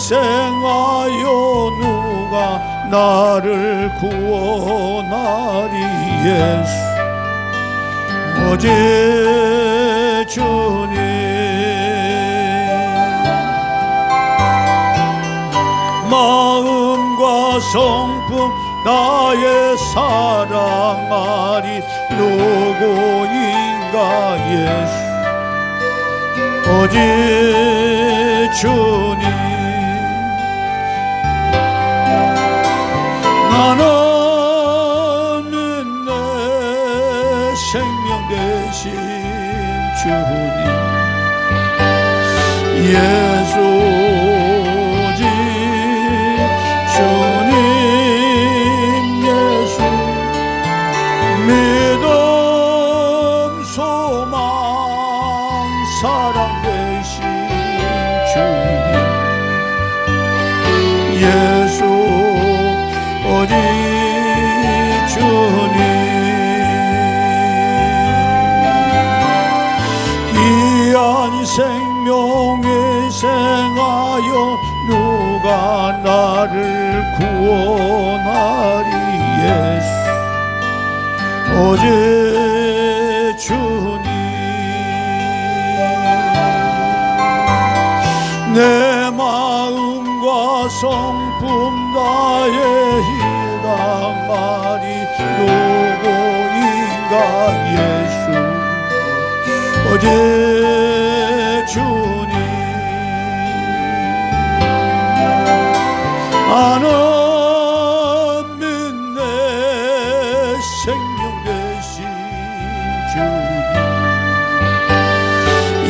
희생하여 누가 나를 구원하리. 예수 오직 주님. 마음과 성품 나의 사랑하리. 누구인가. 예수 오직 주님. 나는 내 생명 되신 주님. 예수 오직 주님. 예수 믿음 소망 사랑 되신 주님. 예수 오직 주님. 귀한 생명 희생하여 누가 나를 구원하리. 예수 오직 주님. 내 마음과 성품 나의 희망하리. 누구인가. 예수 오직 주님. 나는 내 생명 되신 주님.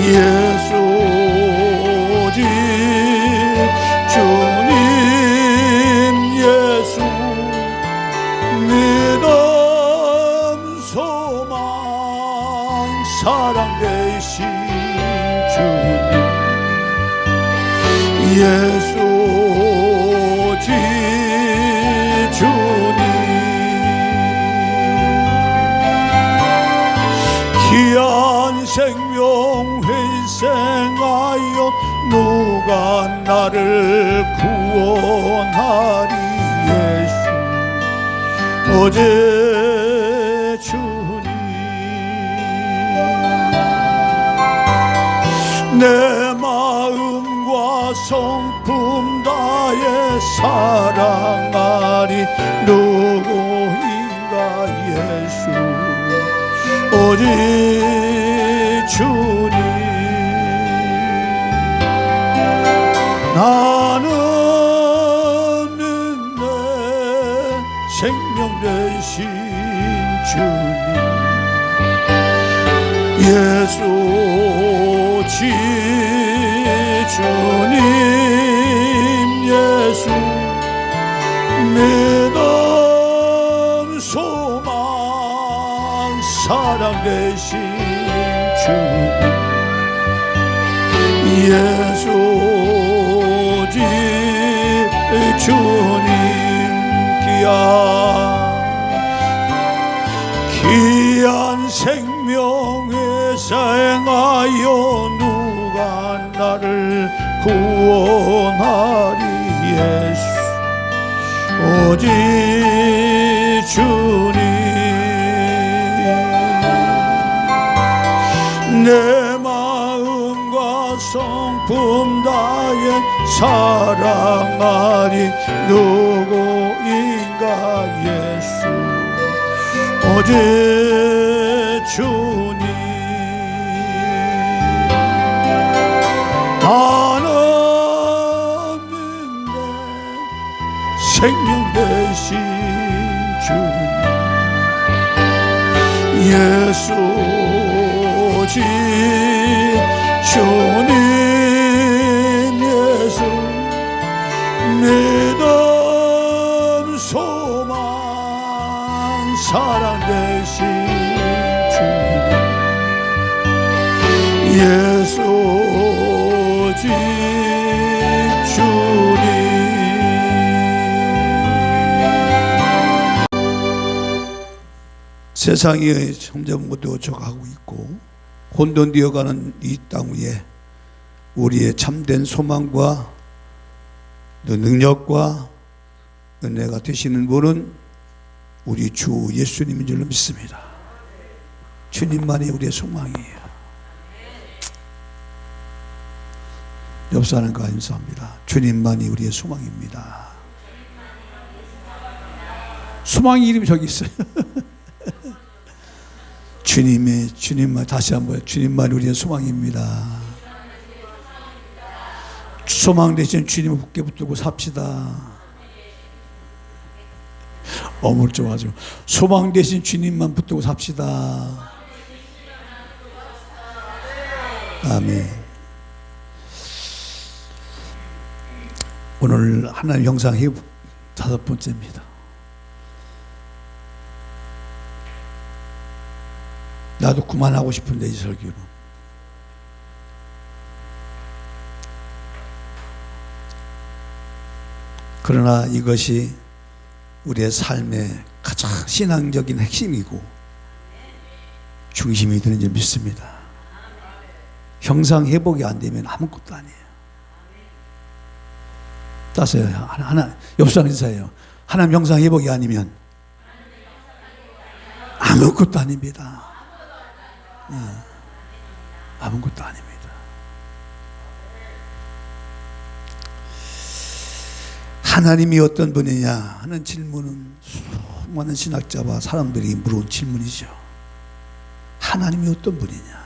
예수 오직 주님. 예수 믿음 소망 사랑 되신 주님. 예수 오직 주님. 귀한 생명 희생하여 누가 나를 구원하리. 예수 오직 주님. 내 마음과 성품 다해 사랑하리. 누구인가. 예수 오직 주님. 나는 내 생명 되신 주님. 예수 오직 주님. 예수 믿음 소망 사랑 되신 주님. 예수 오직 주님. 귀한 생명 희생하여 누가 나를 구원하리. 예수 오직 주님. 내 마음과 성품 다해 사랑하리. 누구인가. 예수 오직 주님. 나는 내 생명 되신 주님. 예수 오직 주님. 예수 믿음 소망 사랑 되신 주님. 예수 오직 주님. 세상이 점점 어두워져가고 있고 혼돈되어가는 이 땅 위에 우리의 참된 소망과 또 능력과 은혜가 되시는 분은 우리 주 예수님인 줄로 믿습니다. 주님만이 우리의 소망이에요. 옆 사람과 인사합니다. 주님만이 우리의 소망입니다. 소망이 이름이 저기 있어요. 주님만 다시 한번 주님만이 우리의 소망입니다. 소망 대신 주님을 붙게 붙들고 삽시다. 어물 좀 하죠. 소망 대신 주님만 붙들고 삽시다. 아멘. 오늘 하나님 형상 회복 5번째입니다. 나도 그만하고 싶은데 이 설교는. 그러나 이것이 우리의 삶의 가장 신앙적인 핵심이고 중심이 되는 줄 믿습니다. 형상 회복이 안 되면 아무것도 아니에요. 따세요. 하나 옆 사람 인사해요. 하나님 형상 회복이 아니면 아무것도 아닙니다. 아무것도 아닙니다. 하나님이 어떤 분이냐 하는 질문은 수많은 신학자와 사람들이 물어온 질문이죠. 하나님이 어떤 분이냐.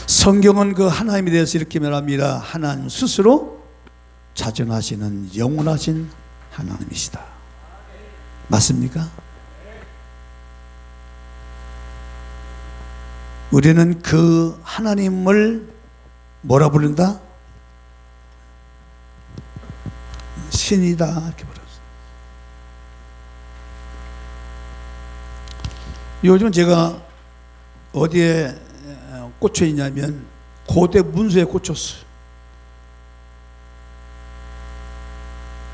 성경은 그 하나님에 대해서 이렇게 말합니다. 하나님 스스로 자존하시는 영원하신 하나님이시다. 맞습니까? 우리는 그 하나님을 뭐라 부른다? 신이다 이렇게 부르죠. 요즘 제가 어디에 꽂혀 있냐면 고대 문서에 꽂혔어요.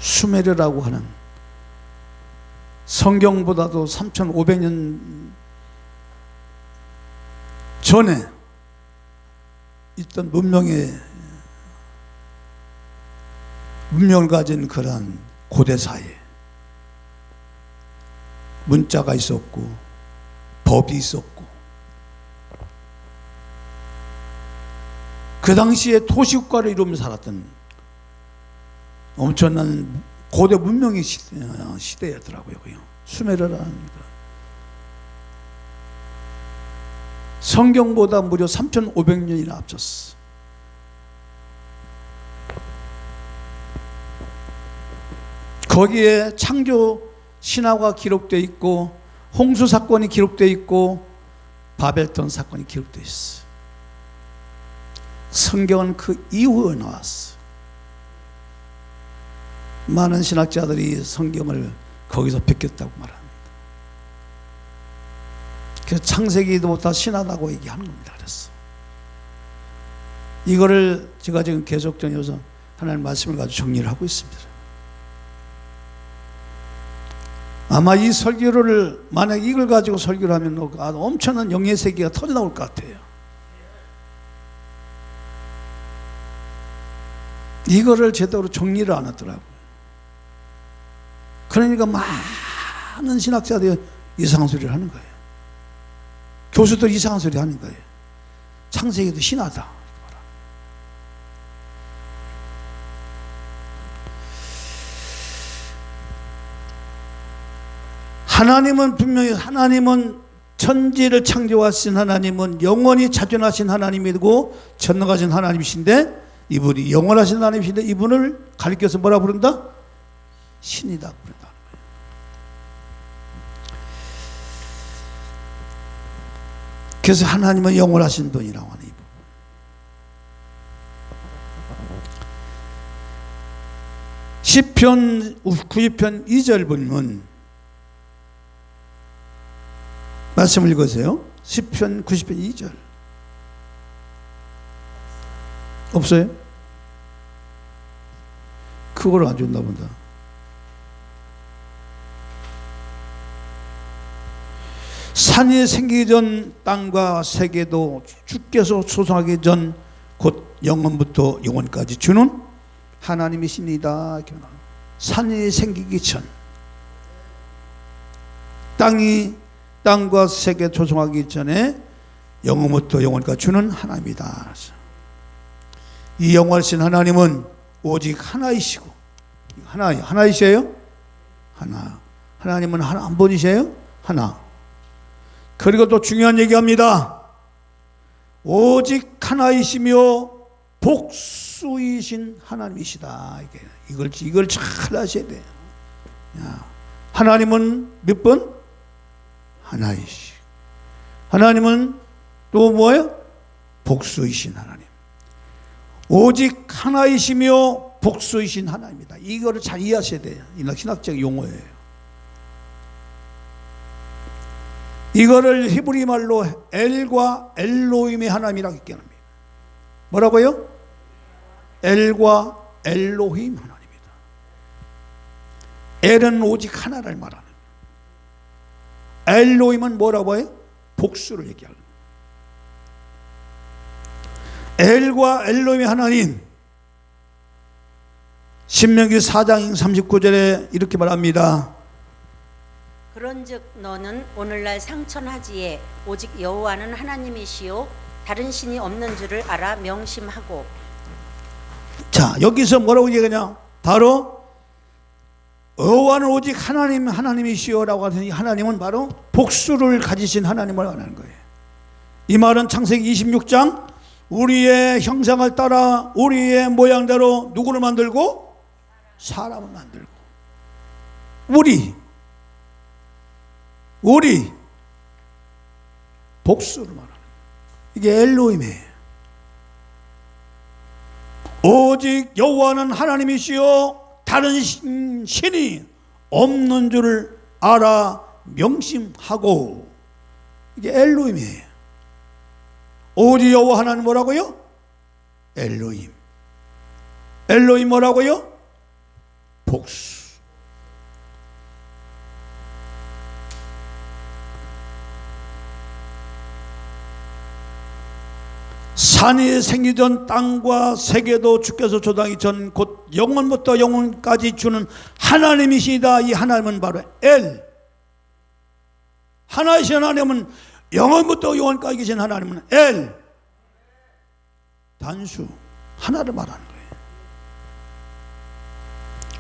수메르라고 하는 성경보다도 3,500년 전에 있던 문명을 가진 그러한 고대 사회에 문자가 있었고 법이 있었고 그 당시에 도시국가를 이루면서 살았던 엄청난 고대 문명의 시대였더라고요. 수메르라는 성경보다 무려 3,500년이나 앞섰어. 거기에 창조 신화가 기록되어 있고 홍수 사건이 기록되어 있고 바벨탑 사건이 기록되어 있어. 성경은 그 이후에 나왔어. 많은 신학자들이 성경을 거기서 베꼈다고 말합니다. 그래서 창세기도부터 신하다고 얘기하는 겁니다. 그래서 이거를 제가 지금 계속 정해서 하나님 말씀을 가지고 정리를 하고 있습니다. 아마 이 설교를 만약 이걸 가지고 설교를 하면 엄청난 영의 세계가 터져나올 것 같아요. 이거를 제대로 정리를 안 하더라고요. 그러니까 많은 신학자들이 이상한 소리를 하는 거예요. 교수들이 이상한 소리 하는 거예요. 창세기도 신하다. 하나님은 분명히 하나님은 천지를 창조하신 하나님은 영원히 자존하신 하나님이고 전능하신 하나님이신데 이분이 영원하신 하나님이신데 이분을 가리켜서 뭐라 부른다? 신이다 부른다는 거예요. 그래서 하나님은 영원하신 분이라고 하는 이 부분. 시편 92편 2절 보면 말씀을 읽으세요. 시편 90편 2절. 없어요? 그걸 안 줬나 본다. 산이 생기기 전 땅과 세계도 주께서 소성하기 전 곧 영원부터 영원까지 주는 하나님이십니다. 산이 생기기 전, 땅과 세계 조성하기 전에 영원부터 영원까지 주는 하나님이다. 이 영원하신 하나님은 오직 하나이시고, 하나이세요? 하나. 하나님은 하나, 한 분이세요? 하나. 그리고 또 중요한 얘기합니다. 오직 하나이시며 복수이신 하나님이시다. 이걸 잘 아셔야 돼요. 하나님은 몇 번? 하나이시. 하나님은 또 뭐예요? 복수이신 하나님. 오직 하나이시며 복수이신 하나님이다. 이거를 잘 이해하셔야 돼요. 이 신학적 용어예요. 이거를 히브리 말로 엘과 엘로힘의 하나님이라고 얘기합니다. 뭐라고요? 엘과 엘로힘 하나님이다. 엘은 오직 하나를 말하는, 엘로힘은 뭐라고 해요? 복수를 얘기하는. 엘과 엘로힘의 하나님, 신명기 4장 39절에 이렇게 말합니다. 그런즉 너는 오늘날 상천하지에 오직 여호와는 하나님이시요 다른 신이 없는 줄을 알아 명심하고. 자, 여기서 뭐라고 얘기하냐? 바로 여호와는 오직 하나님이시오라고 하더니 하나님은 바로 복수를 가지신 하나님을 말하는 거예요. 이 말은 창세기 26장 우리의 형상을 따라 우리의 모양대로 누구를 만들고? 사람을 만들고. 우리 복수를 말하는, 이게 엘로힘이에요. 오직 여호와는 하나님이시요 다른 신이 없는 줄을 알아 명심하고. 이게 엘로힘이에요. 오직 여호와 하나는 뭐라고요? 엘로힘. 엘로힘 뭐라고요? 복수. 산이 생기기 전 땅과 세계도 주께서 조성하기 전 곧 영원부터 영원까지 주는 하나님이시다. 이 하나님은 바로 엘. 하나이신 하나님은 영원부터 영원까지 계신 하나님은 엘. 단수 하나를 말하는 거예요.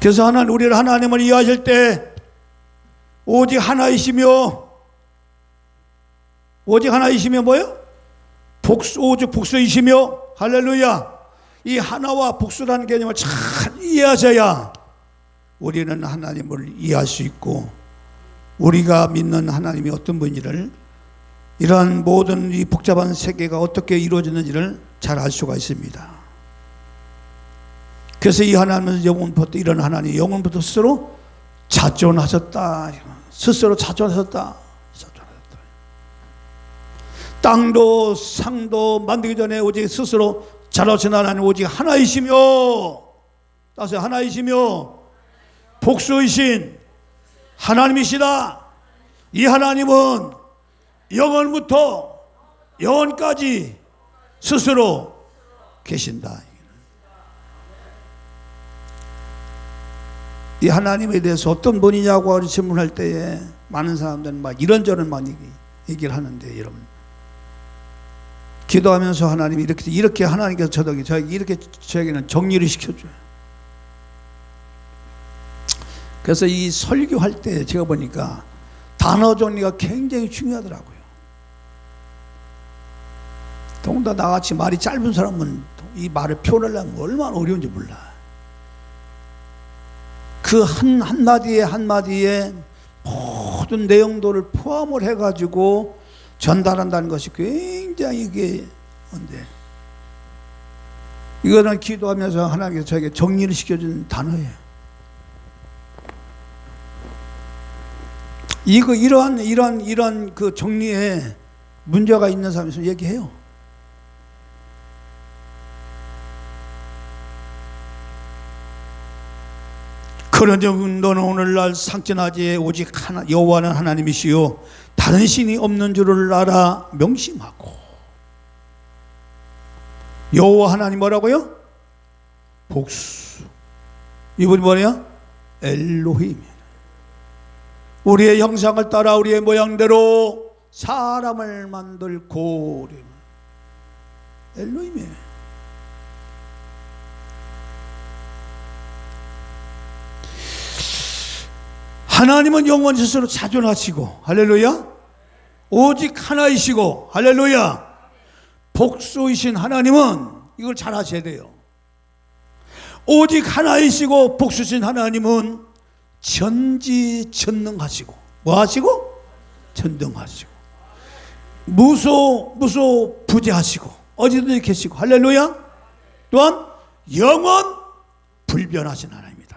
그래서 우리를 하나님을 이해하실 때 오직 하나이시며 뭐예요? 오직 복수이시며, 할렐루야. 이 하나와 복수라는 개념을 잘 이해하셔야 우리는 하나님을 이해할 수 있고, 우리가 믿는 하나님이 어떤 분인지를, 이러한 모든 이 복잡한 세계가 어떻게 이루어지는지를 잘 알 수가 있습니다. 그래서 이 하나님은 영원부터, 이런 하나님이 영원부터 스스로 자존하셨다. 땅도 상도 만들기 전에 오직 스스로 자라신 하나님 오직 하나이시며, 따서 하나이시며 복수이신 하나님이시다. 이 하나님은 영원부터 영원까지 스스로 계신다. 이 하나님에 대해서 어떤 분이냐고 질문할 때에 많은 사람들은 막 이런저런 많이 얘기를 하는데, 여러분 기도하면서 하나님이 이렇게 하나님께서 저에게는 정리를 시켜줘요. 그래서 이 설교할 때 제가 보니까 단어 정리가 굉장히 중요하더라고요. 더군다나 나같이 말이 짧은 사람은 이 말을 표현하려면 얼마나 어려운지 몰라. 그 한마디에 모든 내용들을 포함을 해가지고 전달한다는 것이 굉장히 이게 뭔데, 이거는 기도하면서 하나님께서 저에게 정리를 시켜준 단어예요. 이러한 그 정리에 문제가 있는 사람이 있으면 얘기해요. 그런즉 너는 오늘날 상전하지에 오직 여호와는 하나님이시요 다른 신이 없는 줄을 알아 명심하고. 여호와 하나님 뭐라고요? 복수. 이분이 뭐냐? 엘로힘. 우리의 형상을 따라 우리의 모양대로 사람을 만들고. 엘로힘이에요. 하나님은 영원 스스로 자존하시고, 할렐루야, 오직 하나이시고, 할렐루야, 복수이신 하나님은 이걸 잘 하셔야 돼요. 오직 하나이시고 복수신 하나님은 전지전능하시고, 뭐 하시고? 전능하시고, 무소부재하시고, 어디든지 계시고, 할렐루야, 또한 영원 불변하신 하나님이다.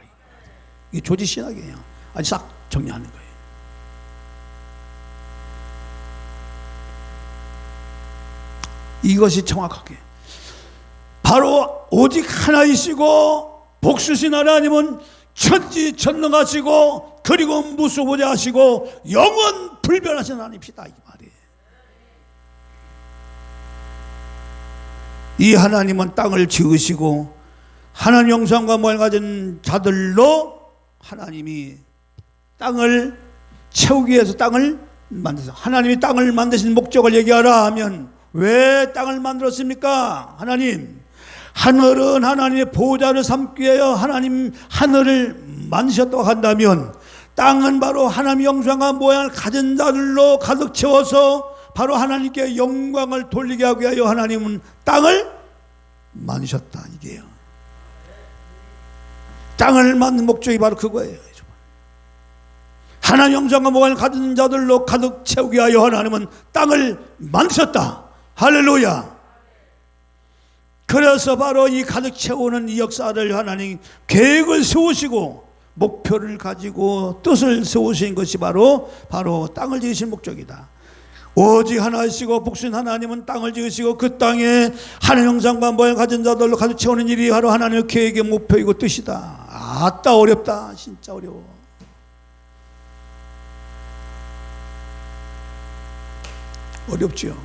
이게 조지신학이에요. 아주 싹 정리하는 거예요. 이것이 정확하게 바로 오직 하나이시고 복수신 하나님은 천지전능하시고 그리고 무소부재하시고 영원 불변하신 하나님이시다, 이 말이에요. 이 하나님은 땅을 지으시고 하나님 형상과 모양을 가진 자들로 하나님이 땅을 채우기 위해서 땅을 만드셨어요. 하나님이 땅을 만드신 목적을 얘기하라 하면 왜 땅을 만들었습니까? 하나님, 하늘은 하나님의 보호자를 삼기 위하여 하나님 하늘을 만드셨다고 한다면 땅은 바로 하나님의 형상과 모양을 가진 자들로 가득 채워서 바로 하나님께 영광을 돌리게 하기 위하여 하나님은 땅을 만드셨다, 이게요. 땅을 만든 목적이 바로 그거예요. 하나님 형상과 모양을 가진 자들로 가득 채우게 하여 하나님은 땅을 만드셨다. 할렐루야. 그래서 바로 이 가득 채우는 이 역사를 하나님 계획을 세우시고 목표를 가지고 뜻을 세우신 것이 바로 땅을 지으신 목적이다. 오직 하나이시고 복수인 하나님은 땅을 지으시고 그 땅에 하나님 형상과 모양을 가진 자들로 가득 채우는 일이 바로 하나님의 계획의 목표이고 뜻이다. 아따 어렵다. 진짜 어려워. 어렵죠.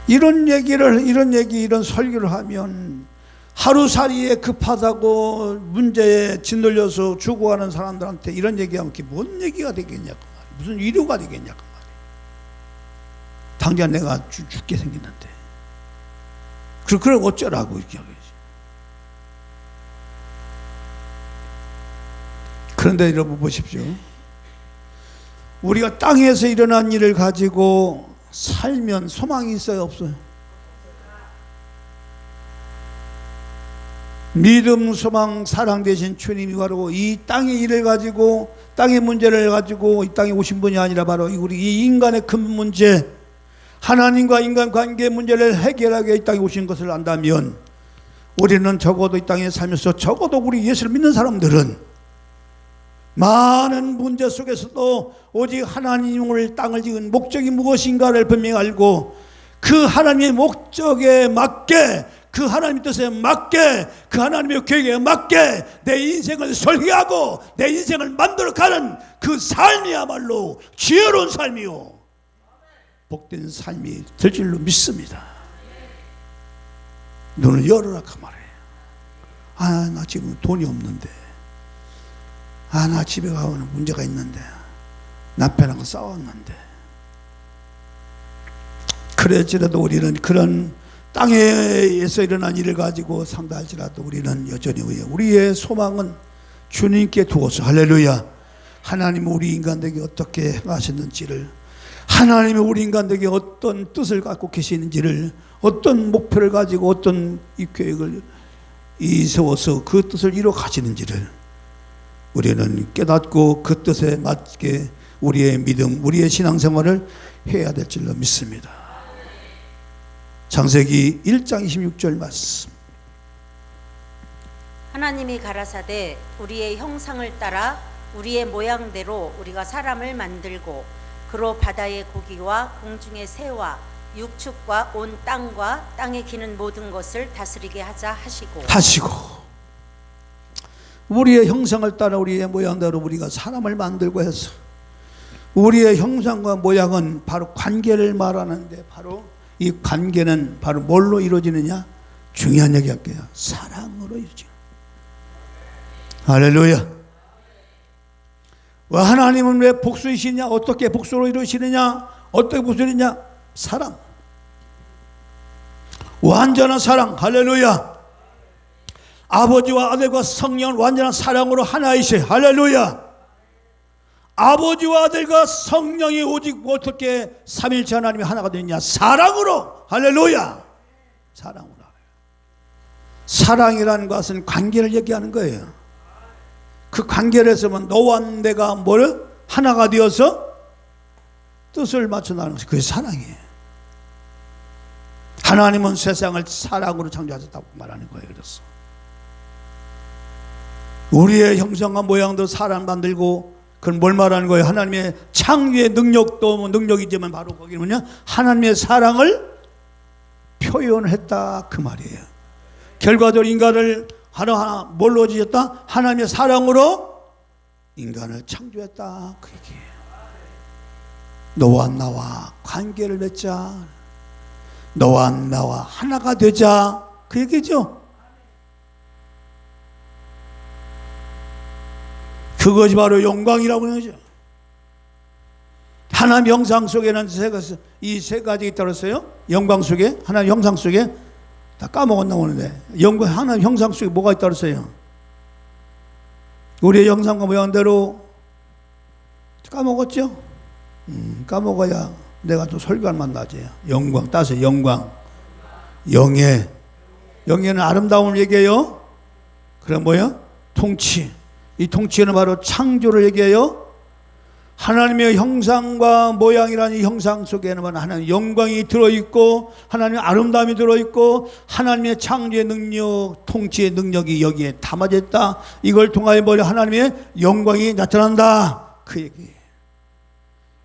이런 설교를 하면 하루살이에 급하다고 문제에 짓눌려서 죽어가는 사람들한테 이런 얘기하면 그게 뭔 얘기가 되겠냐고 말이야. 무슨 위로가 되겠냐고 말이야. 당장 내가 죽게 생겼는데. 그럼 어쩌라고 이렇게 하겠지. 그런데 여러분 보십시오. 우리가 땅에서 일어난 일을 가지고 살면 소망이 있어요, 없어요? 믿음, 소망, 사랑 되신 주님이 바로 이 땅의 일을 가지고 땅의 문제를 가지고 이 땅에 오신 분이 아니라 바로 우리 이 인간의 큰 문제, 하나님과 인간 관계 문제를 해결하게 이 땅에 오신 것을 안다면 우리는 적어도 이 땅에 살면서 적어도 우리 예수를 믿는 사람들은 많은 문제 속에서도 오직 하나님을 땅을 지은 목적이 무엇인가를 분명히 알고 그 하나님의 목적에 맞게, 그 하나님의 뜻에 맞게, 그 하나님의 계획에 맞게 내 인생을 설계하고 내 인생을 만들어가는 그 삶이야말로 지혜로운 삶이요 복된 삶이 될 줄로 믿습니다. 눈을 열어라 그 말이에요. 나 지금 돈이 없는데, 나 집에 가면 문제가 있는데, 남편하고 싸웠는데. 그럴지라도 우리는 그런 땅에서 일어난 일을 가지고 상담할지라도 우리는 여전히 우리의 소망은 주님께 두어서, 할렐루야, 하나님은 우리 인간에게 어떻게 행하셨는지를, 하나님이 우리 인간에게 어떤 뜻을 갖고 계시는지를, 어떤 목표를 가지고 어떤 이 계획을 세워서 그 뜻을 이루어 가시는지를 우리는 깨닫고 그 뜻에 맞게 우리의 믿음, 우리의 신앙생활을 해야 될 줄로 믿습니다. 창세기 1장 26절 말씀. 하나님이 가라사대 우리의 형상을 따라 우리의 모양대로 우리가 사람을 만들고 그로 바다의 고기와 공중의 새와 육축과 온 땅과 땅에 기는 모든 것을 다스리게 하자 하시고 우리의 형상을 따라 우리의 모양대로 우리가 사람을 만들고 해서 우리의 형상과 모양은 바로 관계를 말하는데, 바로 이 관계는 바로 뭘로 이루어지느냐? 중요한 얘기 할게요. 사랑으로 이루어지는. 할렐루야. 왜 하나님은 왜 복수이시냐? 어떻게 복수로 이루시느냐? 어떻게 복수이냐? 사랑. 완전한 사랑. 할렐루야. 아버지와 아들과 성령은 완전한 사랑으로 하나이세요. 할렐루야. 아버지와 아들과 성령이 오직 어떻게 삼일체 하나님이 하나가 되느냐? 사랑으로. 할렐루야. 사랑으로. 사랑이라는 것은 관계를 얘기하는 거예요. 그 관계를 해서면 너와 내가 뭘 하나가 되어서 뜻을 맞춰 나가는 것이 그게 사랑이에요. 하나님은 세상을 사랑으로 창조하셨다고 말하는 거예요. 그래서 우리의 형상과 모양도 사람 만들고, 그건 뭘 말하는 거예요? 하나님의 창조의 능력도 능력이지만 바로 거기는 뭐냐? 하나님의 사랑을 표현했다 그 말이에요. 결과적으로 인간을 하나하나 뭘로 지었다? 하나님의 사랑으로 인간을 창조했다 그 얘기예요. 너와 나와 관계를 맺자, 너와 나와 하나가 되자 그 얘기죠. 그것이 바로 영광이라고 하는 거죠. 하나님 형상 속에는 이 세 가지 있다고 했어요. 영광 속에, 하나님 형상 속에, 다 까먹었나 보는데, 하나님 형상 속에 뭐가 있다고 했어요? 우리의 형상과 모양대로 까먹었죠? 까먹어야 내가 또 설교할 만나지. 영광, 따서 영광, 영예. 영예는 아름다움을 얘기해요. 그럼 뭐야? 통치. 이 통치는 바로 창조를 얘기해요. 하나님의 형상과 모양이라는 이 형상 속에는 하나님의 영광이 들어있고, 하나님의 아름다움이 들어있고, 하나님의 창조의 능력, 통치의 능력이 여기에 담아져 있다. 이걸 통하여 하나님의 영광이 나타난다 그 얘기예요.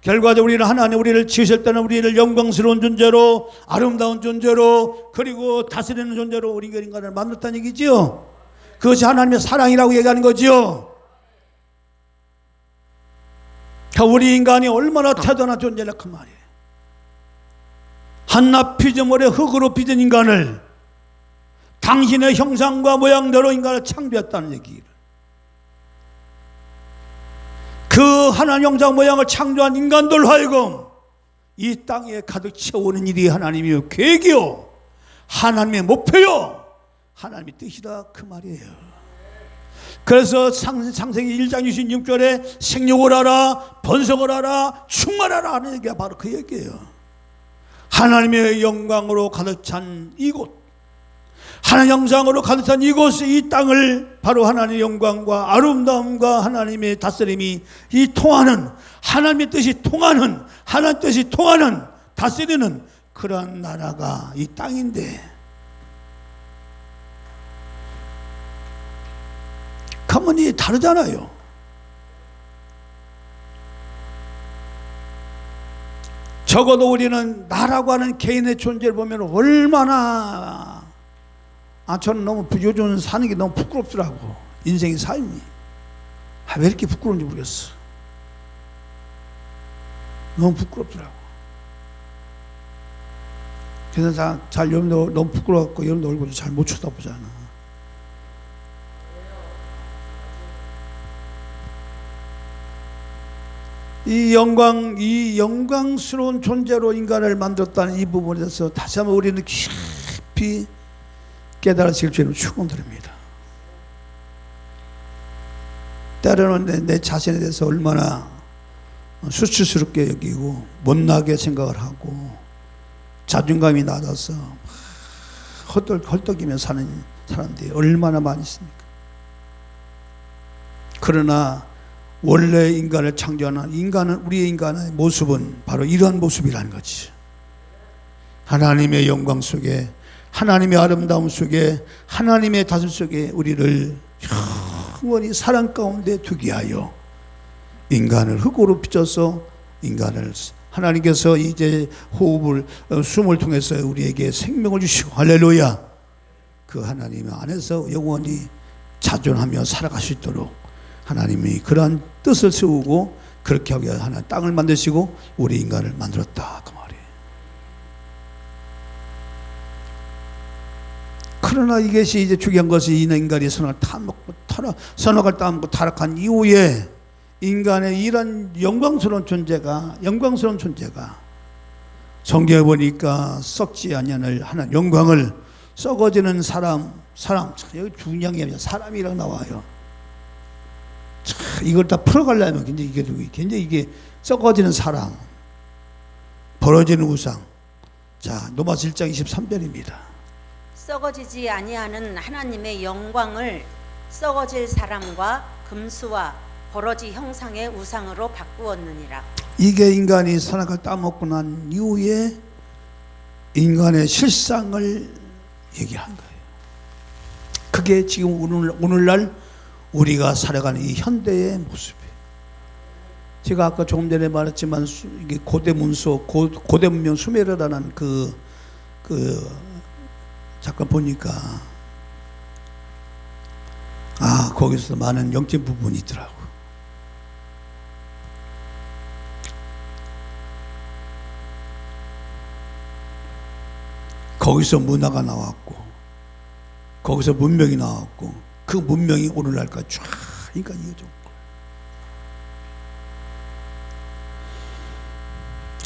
결과적으로 우리는 하나님 우리를 지으실 때는 우리를 영광스러운 존재로, 아름다운 존재로, 그리고 다스리는 존재로 우리 인간을 만들었다는 얘기죠. 그것이 하나님의 사랑이라고 얘기하는 거죠. 우리 인간이 얼마나 대단한 존재냐 그 말이에요. 한낱 피조물의 흙으로 빚은 인간을 당신의 형상과 모양대로 인간을 창조했다는 얘기를. 그 하나님 형상 모양을 창조한 인간들 하여금 이 땅에 가득 채우는 일이 하나님의 계획이요, 하나님의 목표요, 하나님의 뜻이다 그 말이에요. 그래서 창세기 1장 26절에 생육을 하라, 번성을 하라, 충만하라 하는 얘기가 바로 그 얘기예요. 하나님의 영광으로 가득 찬 이곳, 하나님 형상으로 가득 찬 이곳의 이 땅을 바로 하나님의 영광과 아름다움과 하나님의 다스림이 이 통하는, 하나님의 뜻이 통하는, 하나님의 뜻이 통하는, 다스리는 그런 나라가 이 땅인데, 가만히 다르잖아요. 적어도 우리는 나라고 하는 개인의 존재를 보면 얼마나, 저는 너무 요즘 사는 게 너무 부끄럽더라고. 인생의 삶이 왜 이렇게 부끄러운지 모르겠어. 너무 부끄럽더라고. 그래서 잘 여러분도 너무 부끄러워갖고 여러분도 얼굴도 잘 못 쳐다보잖아. 이 영광스러운 존재로 인간을 만들었다는 이 부분에 대해서 다시 한번 우리는 깊이 깨달으실 줄을 축원드립니다. 때로는 내 자신에 대해서 얼마나 수치스럽게 여기고 못나게 생각을 하고 자존감이 낮아서 헐떡이며 사는 사람들이 얼마나 많이 있습니까? 그러나 원래 인간을 창조하는 우리의 인간의 모습은 바로 이러한 모습이라는 거지. 하나님의 영광 속에, 하나님의 아름다움 속에, 하나님의 다스림 속에 우리를 영원히 사랑 가운데 두게 하여 인간을 흙으로 빚어서 인간을 하나님께서 이제 숨을 통해서 우리에게 생명을 주시고, 할렐루야, 그 하나님 안에서 영원히 자존하며 살아갈 수 있도록 하나님이 그러한 뜻을 세우고 그렇게 하기 위해 하나님 땅을 만드시고 우리 인간을 만들었다 그 말이에요. 그러나 이것이 이제 중요한 것이 인간이 선악을 따먹고 타락한 이후에 인간의 이런 영광스러운 존재가 성경에 보니까 썩지 아니하는 하나님 영광을 썩어지는 사람 여기 중요한 게 아니라 사람이라고 나와요. 이걸 다 풀어가려면 굉장히 이게 썩어지는 사람, 벌어지는 우상. 자, 로마서 1장 23절입니다. 썩어지지 아니하는 하나님의 영광을 썩어질 사람과 금수와 버러지 형상의 우상으로 바꾸었느니라. 이게 인간이 선악을 따먹고 난 이후에 인간의 실상을 얘기한 거예요. 그게 지금 오늘날 우리가 살아가는 이 현대의 모습이에요. 제가 아까 조금 전에 말했지만 이게 고대 문명 수메르라는 그 잠깐 보니까 거기서 많은 영적 부분이 있더라고. 거기서 문화가 나왔고, 거기서 문명이 나왔고, 그 문명이 오늘날까지 쫙 인간이 이어졌고,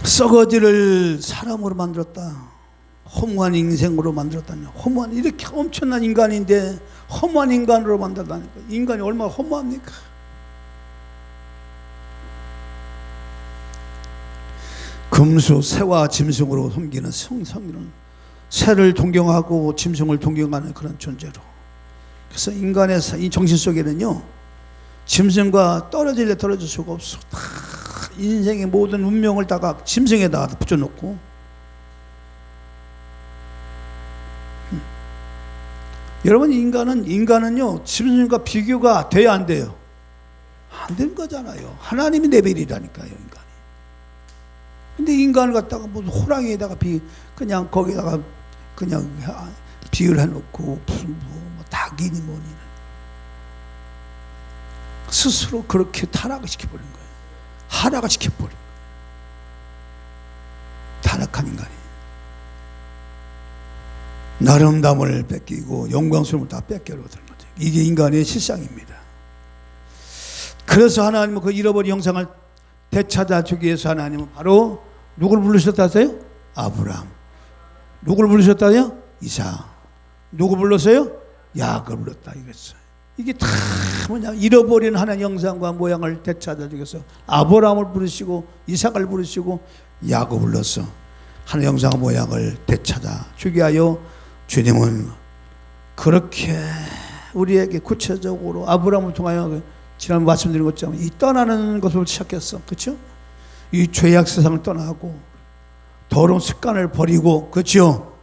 썩어지를 사람으로 만들었다. 허무한 인생으로 만들었다니. 허무한, 이렇게 엄청난 인간인데 허무한 인간으로 만들었다니까. 인간이 얼마나 허무합니까? 금수, 새와 짐승으로 섬기는 성기는 새를 동경하고 짐승을 동경하는 그런 존재로. 그래서 인간의 이 정신 속에는요, 짐승과 떨어질 수가 없어. 다 인생의 모든 운명을 다가 짐승에다가 붙여놓고, 여러분, 인간은요 짐승과 비교가 돼야 안 돼요? 안 되는 거잖아요. 하나님이 레벨이라니까요, 인간이. 근데 인간을 갖다가 무슨 호랑이에다가 그냥 거기다가 그냥 비유를 해놓고 무슨 뭐 닭이니 뭐니 스스로 그렇게 타락을 시켜버린 거예요. 하락을 시켜버린 거예요. 타락한 인간이 아름다움을 뺏기고 영광스러움을 다 뺏겨버린 거죠. 이게 인간의 실상입니다. 그래서 하나님은 그 잃어버린 형상을 되찾아주기 위해서 하나님은 바로 누굴 부르셨다 하세요? 아브라함. 누굴 부르셨다요? 이삭. 누구 불렀어요? 야곱을 불렀다 이랬어요. 이게 다 뭐냐, 잃어버린 하나님 형상과 모양을 되찾아주기 위해서 아브라함을 부르시고 이삭을 부르시고 야곱을 불러서 하나님 형상과 모양을 되찾아주기 하여 주님은 그렇게 우리에게 구체적으로 아브라함을 통하여 지난번 말씀드린 것처럼 이 떠나는 것을 시작했어. 그렇죠? 이 죄악 세상을 떠나고 더러운 습관을 버리고, 그렇죠?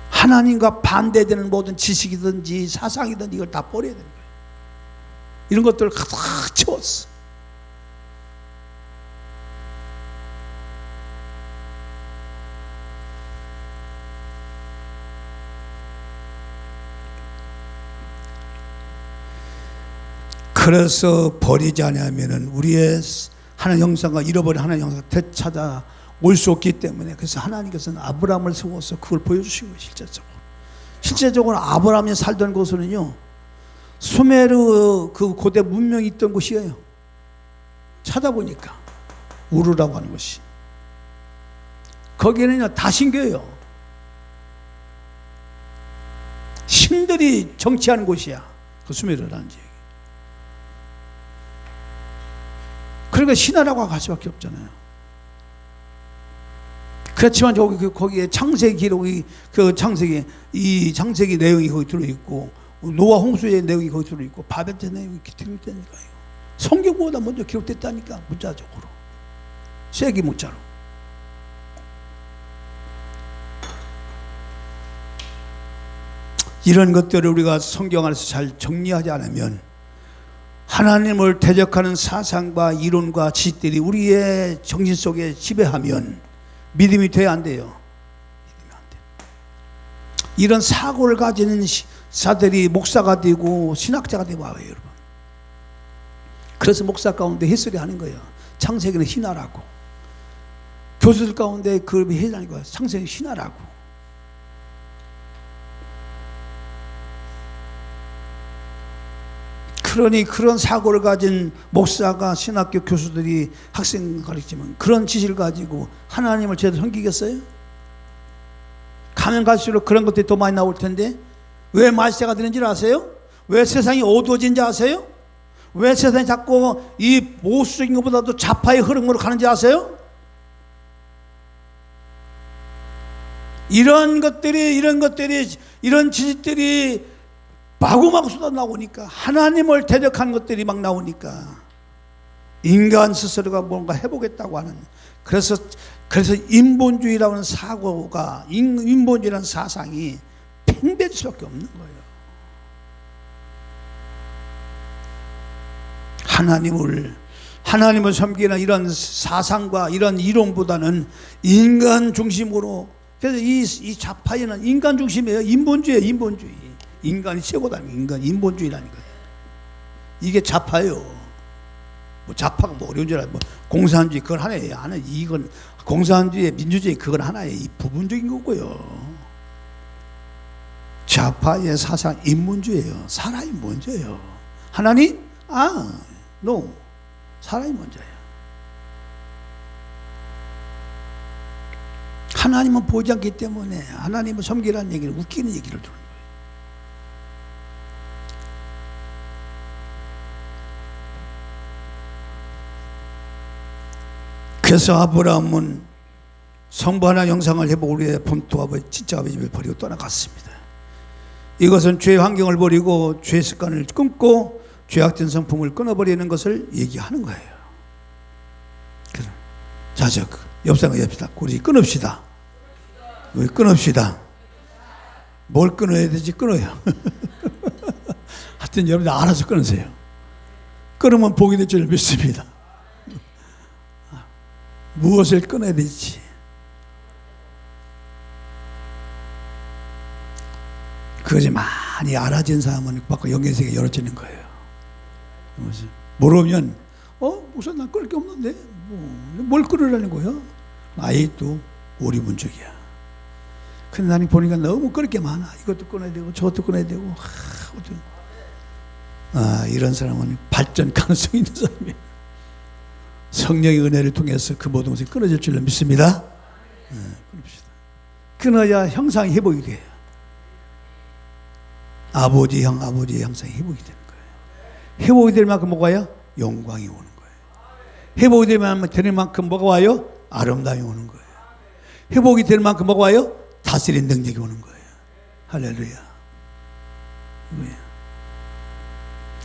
하나님과 반대되는 모든 지식이든지 사상이든지 이걸 다 버려야 되는 거예요. 이런 것들을 다 채웠어. 그래서 버리지 않으면은 우리의 하나님 형상과 잃어버린 하나님 형상을 되찾아 올 수 없기 때문에, 그래서 하나님께서는 아브라함을 세워서 그걸 보여주신 거예요. 실제적으로 아브라함이 살던 곳은요 수메르 그 고대 문명이 있던 곳이에요. 찾아보니까 우르라고 하는 곳이, 거기는요 다 신교예요. 신들이 정치하는 곳이야, 그 수메르라는 지역이. 그러니까 신하라고 할 수밖에 없잖아요. 그렇지만 거기에 창세기 기록이, 이 창세기 내용이 거기 들어있고, 노아 홍수의 내용이 거기 들어있고, 바벨탑 내용이 들어있다니까요. 성경보다 먼저 기록됐다니까, 문자적으로. 세기 문자로. 이런 것들을 우리가 성경 안에서 잘 정리하지 않으면 하나님을 대적하는 사상과 이론과 지식들이 우리의 정신 속에 지배하면 믿음이 돼야 안 돼요. 이런 사고를 가지는 사들이 목사가 되고 신학자가 되고 와요, 여러분. 그래서 목사 가운데 햇소리 하는 거예요. 창세기는 신하라고. 교수들 가운데 그룹이 해당하는 거예요. 창세기는 신하라고. 그러니 그런 사고를 가진 목사가 신학교 교수들이 학생 가르치면 그런 지식을 가지고 하나님을 제대로 섬기겠어요? 가면 갈수록 그런 것들이 더 많이 나올 텐데 왜 말세가 되는지 아세요? 왜 세상이 어두워진지 아세요? 왜 세상이 자꾸 이 보수적인 것보다도 좌파의 흐름으로 가는지 아세요? 이런 지식들이 마구마구 쏟아 나오니까 하나님을 대적한 것들이 막 나오니까 인간 스스로가 뭔가 해보겠다고 하는 그래서 인본주의라는 사고가 인본주의라는 사상이 팽배할 수밖에 없는 거예요. 하나님을 섬기는 이런 사상과 이런 이론보다는 인간 중심으로 그래서 이 좌파에는 인간 중심이에요. 인본주의예요. 인본주의. 인간이 최고다. 인본주의라는 거예요. 이게 좌파예요. 뭐 좌파가 뭐 어려운 줄 알아요. 뭐 공산주의 그건 하나예요. 이건 공산주의, 민주주의 그건 하나의 이 부분적인 거고요. 좌파의 사상 인본주의예요. 사람이 먼저예요. 하나님? no. 사람이 먼저예요. 하나님은 보지 않기 때문에 하나님을 섬기라는 얘기를 웃기는 얘기를 들어요. 그래서 아브라함은 성부 하나 형상을 해보고 우리의 본토 아버지 진짜 아버지 집을 버리고 떠나갔습니다. 이것은 죄의 환경을 버리고 죄의 습관을 끊고 죄악된 성품을 끊어버리는 것을 얘기하는 거예요. 자, 옆 사람 얘기합시다. 우리 끊읍시다. 우리 끊읍시다. 뭘 끊어야 되지? 끊어요. 하여튼 여러분들 알아서 끊으세요. 끊으면 복이 될 줄 믿습니다. 무엇을 끊어야 될지. 그것이 많이 알아진 사람은 바꿔 영계세계가 열어지는 거예요. 모르면 목사 난 끊을 게 없는데 뭘 끊으라는 거예요? 아예 또 오리분적이야. 근데 나는 보니까 너무 끊을 게 많아. 이것도 끊어야 되고 저것도 끊어야 되고 이런 사람은 발전 가능성이 있는 사람이에요. 성령의 은혜를 통해서 그 모든 것이 끊어질 줄로 믿습니다. 끊읍시다. 끊어야 형상이 회복이 돼요. 아버지의 형상이 회복이 되는 거예요. 회복이 될 만큼 뭐가 와요? 영광이 오는 거예요. 회복이 되는 만큼 뭐가 와요? 아름다움이 오는 거예요. 회복이 될 만큼 뭐가 와요? 다스리는 능력이 오는 거예요. 할렐루야.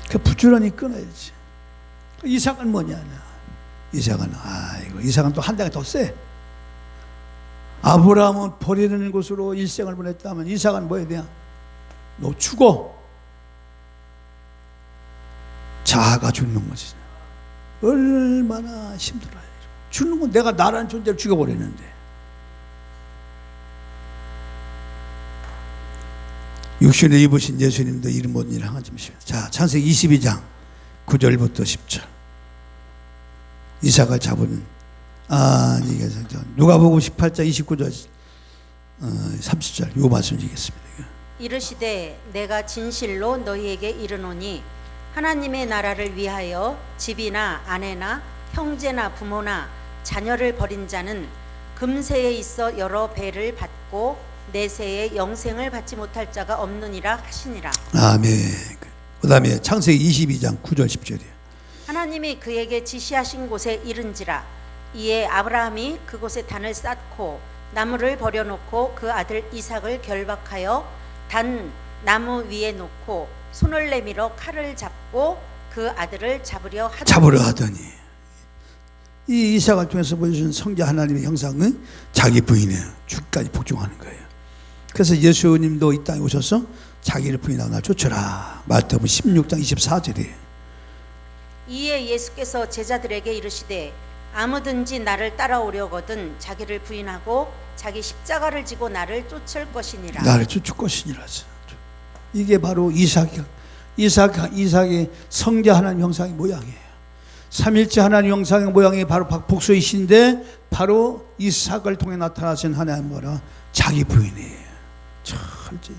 그 부지런히 끊어야지. 이삭은 뭐냐? 이삭은 또 한 대가 더 세. 아브라함은 버리는 곳으로 일생을 보냈다면 이삭은 뭐 해야 돼요? 너 죽어. 자아가 죽는 거지. 얼마나 힘들어요. 죽는 건 내가 나라는 존재를 죽여버리는데. 육신을 입으신 예수님도 이름 모든 일을 항상 주십니다. 자, 창세기 22장 9절부터 10절. 이삭을 잡은 이게 누가복음 18장 29절 30절 요 말씀 드리겠습니다. 이르시되 내가 진실로 너희에게 이르노니 하나님의 나라를 위하여 집이나 아내나 형제나 부모나 자녀를 버린 자는 금세에 있어 여러 배를 받고 내세에 영생을 받지 못할 자가 없느니라 하시니라. 아멘. 그 다음에 창세기 22장 9절 10절이에요. 하나님이 그에게 지시하신 곳에 이른지라 이에 아브라함이 그곳에 단을 쌓고 나무를 버려놓고 그 아들 이삭을 결박하여 단 나무 위에 놓고 손을 내밀어 칼을 잡고 그 아들을 잡으려 하더니 이 이삭을 통해서 보여준 성자 하나님의 형상은 자기 부인의 죽기까지 복종하는 거예요. 그래서 예수님도 이 땅에 오셔서 자기를 부인하고 날 쫓으라. 마태복음 16장 24절이에요. 이에 예수께서 제자들에게 이르시되 아무든지 나를 따라오려거든 자기를 부인하고 자기 십자가를 지고 나를 쫓을 것이니라. 나를 쫓을 것이니라. 이게 바로 이삭의 성자 하나님 형상의 모양이에요. 삼일째 하나님 형상의 모양이 바로 복수이신데 바로 이삭을 통해 나타나신 하나님 뭐라? 자기 부인이에요. 철저히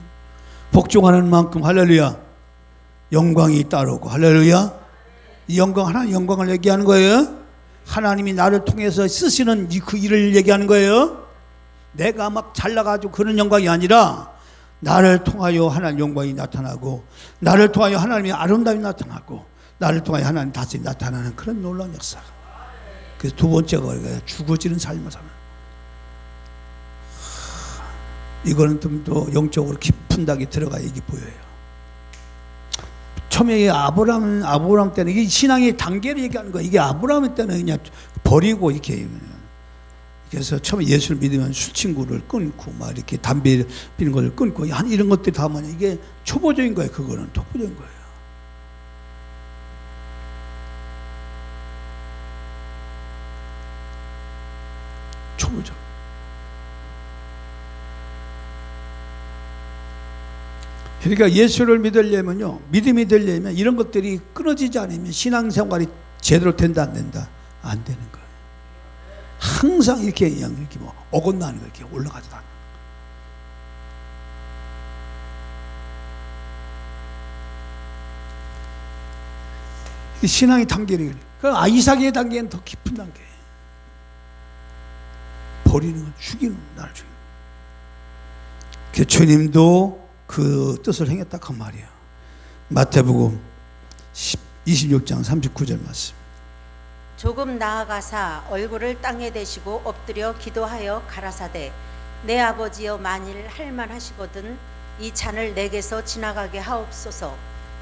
복종하는 만큼 할렐루야 영광이 따르고 할렐루야 이 영광 하나님 영광을 얘기하는 거예요. 하나님이 나를 통해서 쓰시는 그 일을 얘기하는 거예요. 내가 막 잘나가지고 그런 영광이 아니라 나를 통하여 하나님 영광이 나타나고 나를 통하여 하나님의 아름다움이 나타나고 나를 통하여 하나님 다스림이 나타나는 그런 놀라운 역사가. 그래서 두 번째가 죽어지는 삶을 사는. 이거는 좀 더 영적으로 깊은 닭이 들어가야 이게 보여요. 처음에 아브라함 때는 이게 신앙의 단계를 얘기하는 거예요. 이게 아브라함 때는 그냥 버리고 이렇게. 그래서 처음에 예수를 믿으면 술 친구를 끊고 막 이렇게 담배 피는 것을 끊고 이런 것들이 다 뭐냐 이게 초보적인 거예요. 그거는 초보적인 거예요. 초보적. 그러니까 예수를 믿으려면요, 믿음이 되려면 이런 것들이 끊어지지 않으면 신앙생활이 제대로 된다 안 된다? 안 되는 거예요. 항상 이렇게 뭐 어긋나는 거 이렇게 올라가지도 않는 거. 신앙의 단계를. 그러니까 이삭의 단계는 더 깊은 단계. 버리는 건 죽이는 나를 죽이는. 그 주님도 그 뜻을 행했다 그 말이야. 마태복음 26장 39절 말씀. 조금 나아가사 얼굴을 땅에 대시고 엎드려 기도하여 가라사대 내 아버지여 만일 할만하시거든 이 잔을 내게서 지나가게 하옵소서.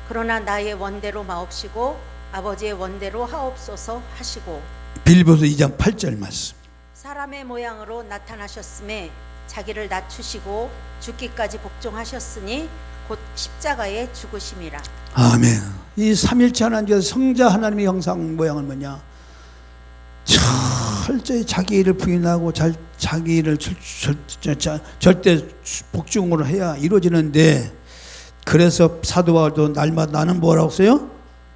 그러나 나의 원대로 마옵시고 아버지의 원대로 하옵소서 하시고. 빌립보서 2장 8절 말씀. 사람의 모양으로 나타나셨음에 자기를 낮추시고 죽기까지 복종하셨으니 곧 십자가에 죽으심이라. 아멘. 이 삼일체 하나님께서 성자 하나님의 형상 모양은 뭐냐? 철저히 자기 일을 부인하고 자기 일을 절대 복종으로 해야 이루어지는데, 그래서 사도 바울도 날마다 나는 뭐라고 써요?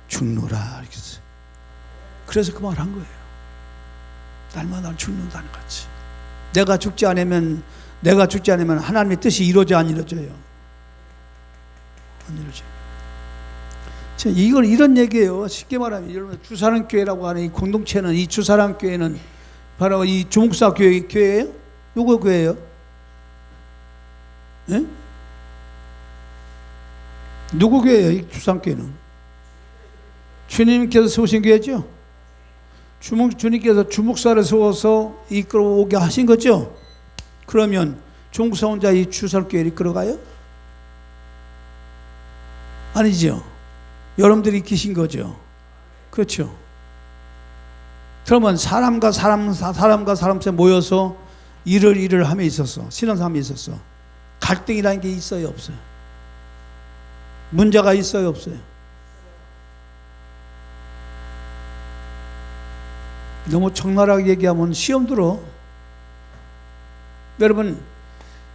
죽노라 이렇게 써요. 그래서 그 말 한 거예요. 날마다 죽는다는 거지. 내가 죽지 않으면 하나님의 뜻이 이루어져 안 이루어져요? 안 이루어져요. 이걸 이런 얘기예요. 쉽게 말하면 여러분 주사람 교회라고 하는 이 공동체는, 이 주사람 교회는 바로 이 주목사 교회예요? 누구 교회예요? 예? 누구 교회예요? 이 주사람 교회는 주님께서 세우신 교회죠. 주님께서 주목사를 세워서 이끌어오게 하신 거죠. 그러면 주목사 혼자 이 주사람 교회를 이끌어가요? 아니죠. 여러분들이 계신 거죠. 그렇죠. 그러면 사람과 사람 사이에 모여서 일을 함에 있어서, 신앙함에 있어서 갈등이라는 게 있어요, 없어요? 문제가 있어요, 없어요? 너무 적나라하게 얘기하면 시험 들어. 여러분,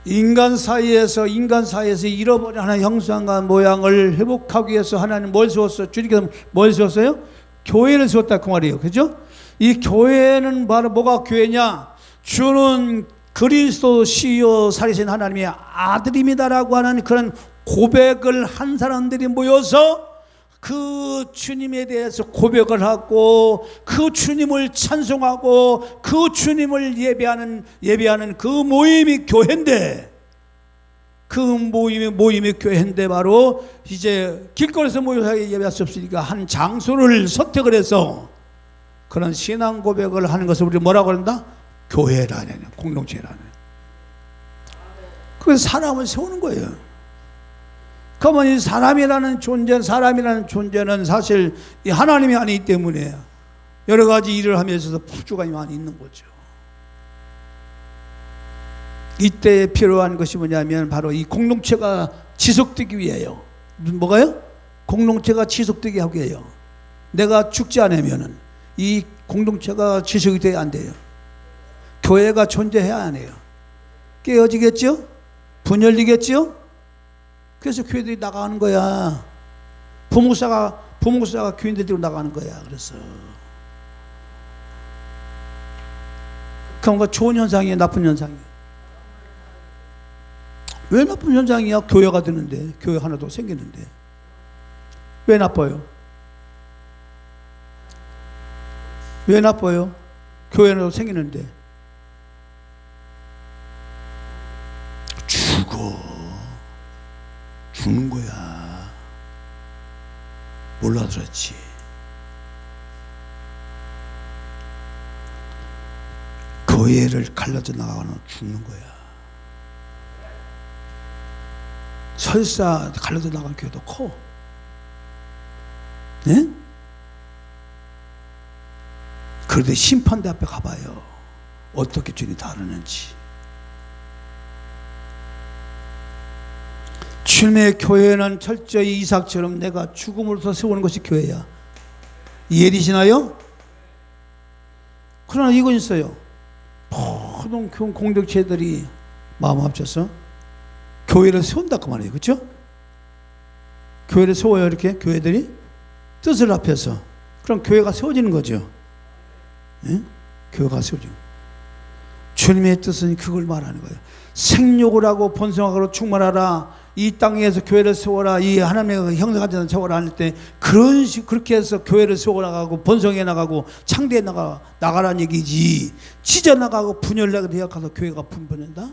인간 사이에서 잃어버린 하나님의 형상과 모양을 회복하기 위해서 하나님 뭘 세웠어요? 주님께서 뭘 세웠어요? 교회를 세웠다 그 말이에요. 그죠? 이 교회는 바로 뭐가 교회냐? 주는 그리스도시요 살리신 하나님의 아들입니다라고 하는 그런 고백을 한 사람들이 모여서 그 주님에 대해서 고백을 하고 그 주님을 찬송하고 그 주님을 예배하는 그 모임이 교회인데, 그 모임이 교회인데 바로 이제 길거리에서 모여서 예배할 수 없으니까 한 장소를 선택을 해서 그런 신앙 고백을 하는 것을 우리 뭐라고 한다? 교회라는, 공동체라는. 그래서 사람을 세우는 거예요. 그러면 이 사람이라는 존재는 사실 이 하나님이 아니기 때문에 여러 가지 일을 하면서 부족함이 많이 있는 거죠. 이때 필요한 것이 뭐냐면 바로 이 공동체가 지속되기 위해요. 뭐가요? 공동체가 지속되게 하기 위해요. 내가 죽지 않으면은 이 공동체가 지속이 돼야 안 돼요. 교회가 존재해야 안 해요. 깨어지겠죠? 분열리겠죠? 그래서 교회들이 나가는 거야. 부목사가 교인들 데리고 나가는 거야. 그래서 그건 좋은 현상이에요, 나쁜 현상이에요? 왜 나쁜 현상이야? 교회가 되는데, 교회 하나도 생기는데. 왜 나빠요? 왜 나빠요? 교회 하나도 생기는데. 죽는 거야. 몰라들었지. 교회를 갈라져 나가면 죽는 거야. 설사 갈라져 나간 교회도 커. 네? 그런데 심판대 앞에 가봐요. 어떻게 주님이 다루는지. 주님의 교회는 철저히 이삭처럼 내가 죽음으로서 세우는 것이 교회야. 이해되시나요? 그러나 이건 있어요. 모든 공동체들이 마음 합쳐서 교회를 세운다 그 말이에요. 그렇죠? 교회를 세워요. 이렇게 교회들이 뜻을 합해서. 그럼 교회가 세워지는 거죠. 네? 교회가 세워지는 거예요. 주님의 뜻은 그걸 말하는 거예요. 생육을 하고 번성하고 충만하라. 이 땅에서 교회를 세워라. 이 하나님의 형상같은 세워라 할 때 그렇게 해서 교회를 세워나가고 번성해 나가고 창대해 나가라는 얘기지. 찢어 나가고 분열나게 되어가서 교회가 분분한다.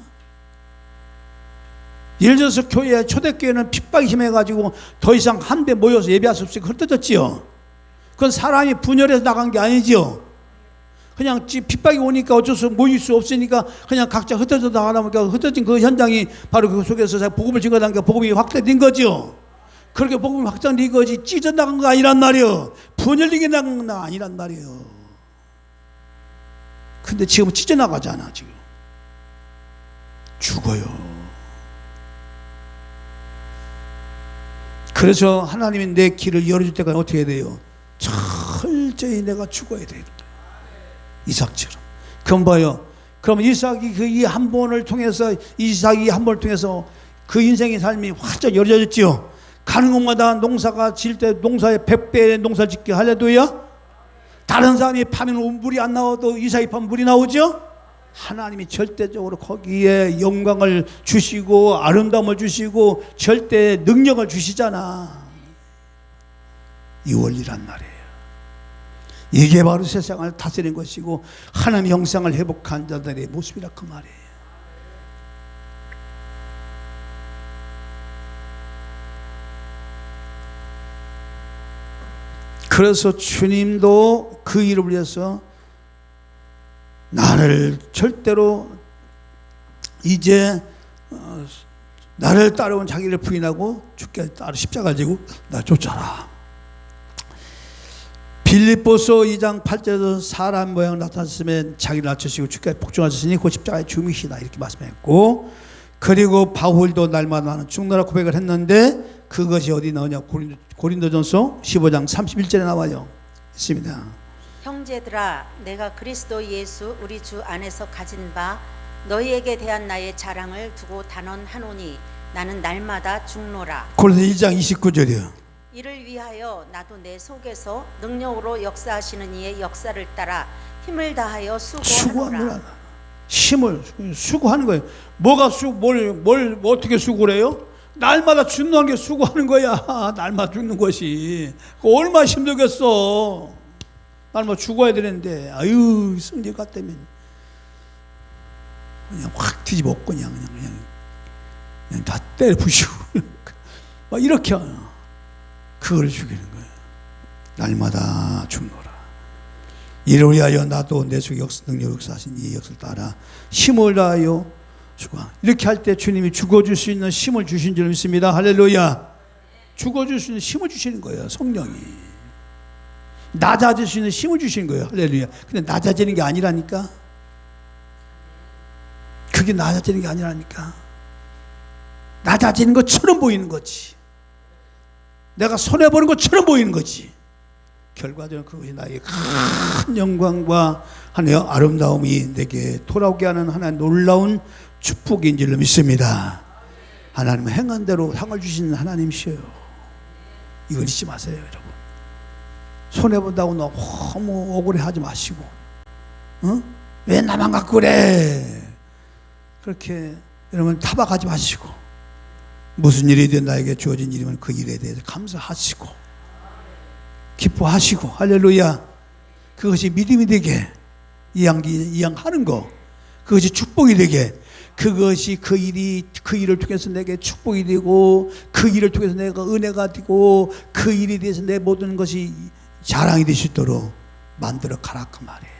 예를 들어서 초대교회는 핍박이 심해가지고 더 이상 한데 모여서 예배할 수 없이 흩어졌지요. 그건 사람이 분열해서 나간 게 아니지요. 그냥 핍박이 오니까 어쩔 수 모일 수 없으니까 그냥 각자 흩어져 나가다 보니까 흩어진 그 현장이 바로 그 속에서 복음을 증거하니까 복음이 확대된 거죠. 그렇게 복음이 확장된 거지 찢어 나간 거 아니란 말이에요. 분열되게 나간 거 아니란 말이에요. 근데 지금 찢어 나가잖아. 지금 죽어요. 그래서 하나님이 내 길을 열어줄 때까지 어떻게 해야 돼요? 철저히 내가 죽어야 돼요. 이삭처럼. 그럼 봐요. 그럼 이삭이 그 이 한 번을 통해서 그 인생의 삶이 활짝 열어졌지요. 가는 곳마다 농사가 질 때 농사에 100배의 농사 짓게 할래도요. 다른 사람이 파면 물이 안 나와도 이삭이 파면 물이 나오죠. 하나님이 절대적으로 거기에 영광을 주시고 아름다움을 주시고 절대 능력을 주시잖아. 이 원리란 말이에요. 이게 바로 세상을 다스리는 것이고 하나님의 형상을 회복한 자들의 모습이라 그 말이에요. 그래서 주님도 그 이름을 위해서 나를 절대로 이제 나를 따라온 자기를 부인하고 죽게 따라 십자가 지고 나 쫓아라. 빌립보서 2장 8절에서 사람 모양 나타났으면 자기를 낮추시고 죽게 복종하셨으니 그 십자가에 죽으시다 이렇게 말씀했고, 그리고 바울도 날마다 나는 죽노라 고백을 했는데 그것이 어디 나오냐? 고린도전서 15장 31절에 나와요. 있습니다. 형제들아, 내가 그리스도 예수 우리 주 안에서 가진 바 너희에게 대한 나의 자랑을 두고 단언하노니 나는 날마다 죽노라. 고린도서 1장 29절이요. 이를 위하여 나도 내 속에서 능력으로 역사하시는 이의 역사를 따라 힘을 다하여 수고하노라. 힘을 수고하는 거예요. 뭐가 뭘 어떻게 수고를 해요? 날마다 죽는 게 수고하는 거야. 날마다 죽는 것이 얼마나 힘들겠어. 날마다 죽어야 되는데 아유 성질 같다면 그냥 확 뒤집어 그냥 다 때려 부시고 막 이렇게 그걸 죽이는 거예요. 날마다 죽노라. 이를 위하여 나도 내 속에 능력 역사하신 이 역사를 따라 힘을 다하여 죽어. 이렇게 할 때 주님이 죽어줄 수 있는 힘을 주신 줄 믿습니다. 할렐루야. 죽어줄 수 있는 힘을 주시는 거예요. 성령이 낮아질 수 있는 힘을 주시는 거예요. 할렐루야. 근데 낮아지는 게 아니라니까. 그게 낮아지는 게 아니라니까. 낮아지는 것처럼 보이는 거지. 내가 손해보는 것처럼 보이는 거지. 결과적으로 그것이 나의 큰 영광과 하나님의 아름다움이 내게 돌아오게 하는 하나의 놀라운 축복인 줄 믿습니다. 하나님은 행한 대로 상을 주시는 하나님이셔요. 이걸 잊지 마세요, 여러분. 손해본다고 너무 억울해하지 마시고, 왜 나만 갖고 그래? 그렇게 여러분 타박하지 마시고, 무슨 일이든 나에게 주어진 일이면 그 일에 대해서 감사하시고 기뻐하시고, 할렐루야. 그것이 믿음이 되게 이양하는 거, 그것이 축복이 되게, 그것이 그 일을 통해서 내게 축복이 되고, 그 일을 통해서 내가 은혜가 되고, 그 일에 대해서 내 모든 것이 자랑이 될 수 있도록 만들어 가라, 그 말이에요.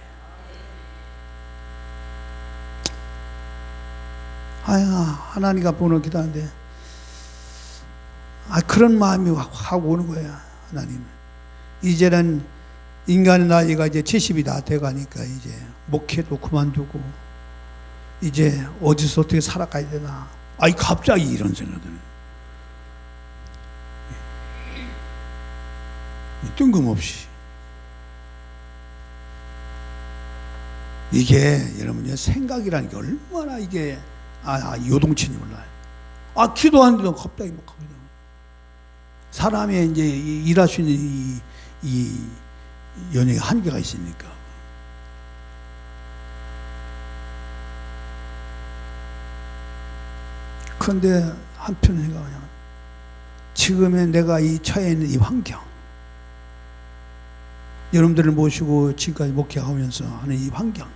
하나님과 보는 기도하는데, 그런 마음이 확 오는 거야. 하나님, 이제는 인간의 나이가 이제 70이 다 돼가니까 이제 목회도 그만두고 이제 어디서 어떻게 살아가야 되나. 갑자기 이런 생각들. 뜬금없이. 이게 여러분 생각이라는 게 얼마나 이게 요동치니 몰라요. 기도하는데도 갑자기 막 하거든요. 사람의 이제 일할 수 있는 이 연예의 한계가 있으니까. 그런데 한편은 생각하면 지금의 내가 이 처해 있는 이 환경, 여러분들을 모시고 지금까지 목회하면서 하는 이 환경,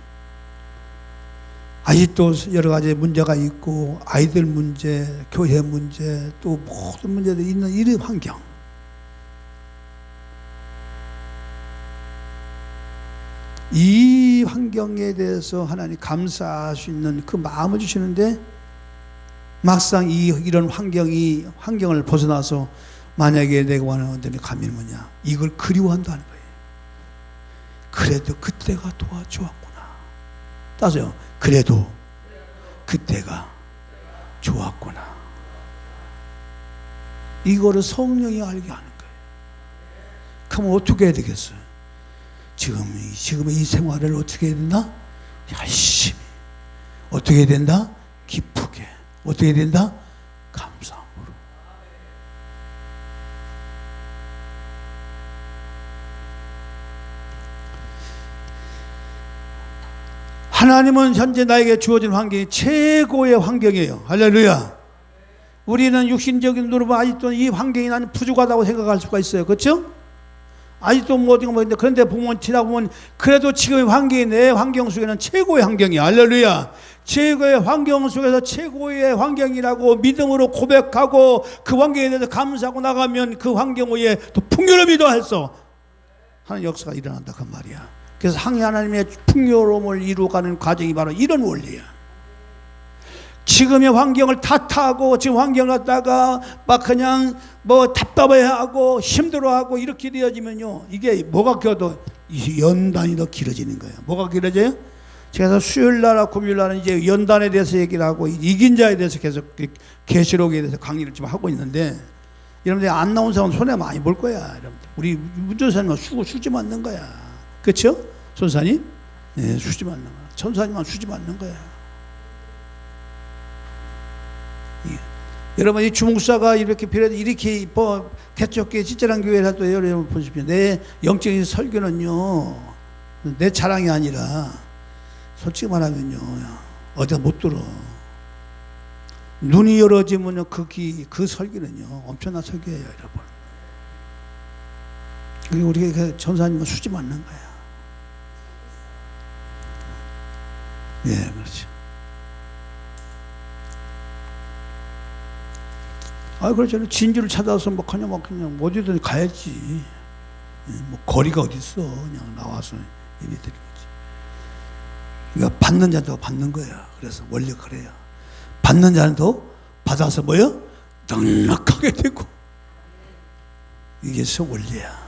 아직도 여러 가지 문제가 있고, 아이들 문제, 교회 문제, 또 모든 문제들이 있는 이 환경, 이 환경에 대해서 하나님 감사할 수 있는 그 마음을 주시는데, 막상 이런 환경을 벗어나서 만약에 내가 원하는 데를 가면 뭐냐, 이걸 그리워한다는 거예요. 그래도 그때가 좋았구나. 따져요. 그래도 그때가 좋았구나. 이거를 성령이 알게 하는 거예요. 그럼 어떻게 해야 되겠어요? 지금의 이 생활을 어떻게 해야 된다? 열심히. 어떻게 해야 된다? 기쁘게. 어떻게 해야 된다? 감사함으로. 하나님은 현재 나에게 주어진 환경이 최고의 환경이에요. 할렐루야. 우리는 육신적인 눈으로 아직도 이 환경이 나는 부족하다고 생각할 수가 있어요. 그렇죠? 아직도 어디가 뭐인데, 그런데 보면 지나보면 그래도 지금의 환경이 내 환경 속에는 최고의 환경이야. 할렐루야. 최고의 환경 속에서 최고의 환경이라고 믿음으로 고백하고 그 환경에 대해서 감사하고 나가면 그 환경 위에 또 풍요로움이 더해서 하는 역사가 일어난다, 그 말이야. 그래서 하나님의 풍요로움을 이루어가는 과정이 바로 이런 원리야. 지금의 환경을 탓하고 지금 환경을 갖다가 막 그냥 답답해하고 힘들어하고 이렇게 되어지면요, 이게 뭐가 겨도 연단이 더 길어지는 거예요. 뭐가 길어져요? 제가 수요일날, 금요일날은 이제 연단에 대해서 얘기를 하고 이긴 자에 대해서 계속 계시록에 대해서 강의를 좀 하고 있는데, 여러분들 안 나온 사람은 손해 많이 볼 거야. 여러분들 우리 문전사님은 수지 맞는 거야. 그렇죠? 손사님? 네, 수지 맞는 거야. 천사님만 수지 맞는 거야. 예. 여러분 이 주목사가 이렇게 개척교회 진짜란 교회라도 여러분 보십시오. 내 영적인 설교는요, 내 자랑이 아니라 솔직히 말하면요, 어디가 못 들어. 눈이 열어지면요, 그 설교는요, 엄청난 설교예요, 여러분. 그리고 우리가 전사님은 수지 맞는 거야. 예, 그렇죠. 그렇죠. 진주를 찾아서 그냥 어디든 가야지. 거리가 어디 있어. 그냥 나와서 예배 드리는 거지. 그러니까 받는 자도 받는 거야. 그래서 원래 그래요. 받는 자는 더 받아서 뭐요? 넉넉하게 되고. 이게 원리야.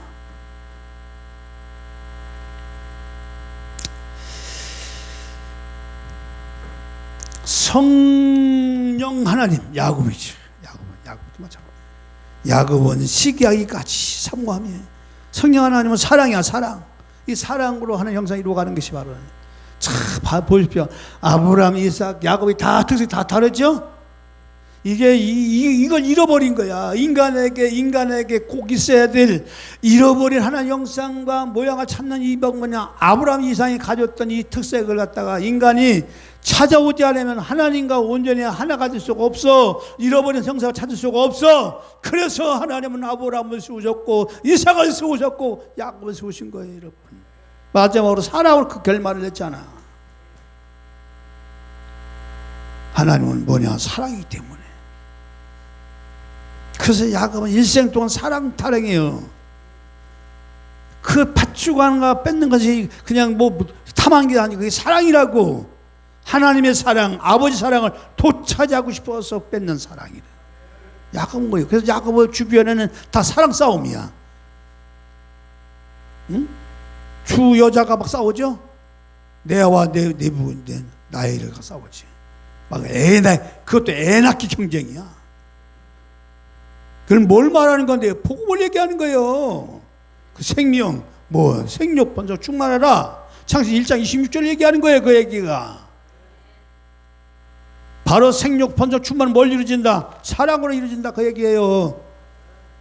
성령 하나님, 야곱이지. 야곱도 마찬가지. 야곱은 시기하기까지 사모함이에요. 성령 하나님은 사랑이야, 사랑. 이 사랑으로 하는 형상이 이루어가는 것이 바로. 참 보십시오. 아브라함, 이삭, 야곱이 다 특색이 다 다르죠? 이걸 잃어버린 거야. 인간에게 꼭 있어야 될 잃어버린 하나님 형상과 모양을 찾는 이 뭐냐 아브라함 이상이 가졌던 이 특색을 갖다가 인간이 찾아오지 않으면 하나님과 온전히 하나가 될 수가 없어. 잃어버린 형상을 찾을 수가 없어. 그래서 하나님은 아브라함을 세우셨고 이삭을 세우셨고 야곱을 세우신 거예요, 여러분. 마지막으로 사랑으로 그 결말을 했잖아. 하나님은 뭐냐? 사랑이기 때문에. 그래서 야곱은 일생 동안 사랑 타령이에요. 그 밭주고 하는 거 뺏는 것이 그냥 뭐 탐한 게 아니고 그게 사랑이라고. 하나님의 사랑, 아버지 사랑을 되찾이하고 싶어서 뺏는 사랑이래. 야곱은 뭐예요? 그래서 야곱의 주변에는 다 사랑 싸움이야. 응? 주 여자가 막 싸우죠? 내와 내 부인데 나이를 싸우지. 막 그것도 애 낳기 경쟁이야. 그럼 뭘 말하는 건데? 복음을 얘기하는 거예요. 그 생명, 생육 번성 충만하라. 창세기 1장 26절 얘기하는 거예요, 그 얘기가. 바로 생육 번성 충만은 뭘 이루어진다? 사랑으로 이루어진다, 그 얘기예요.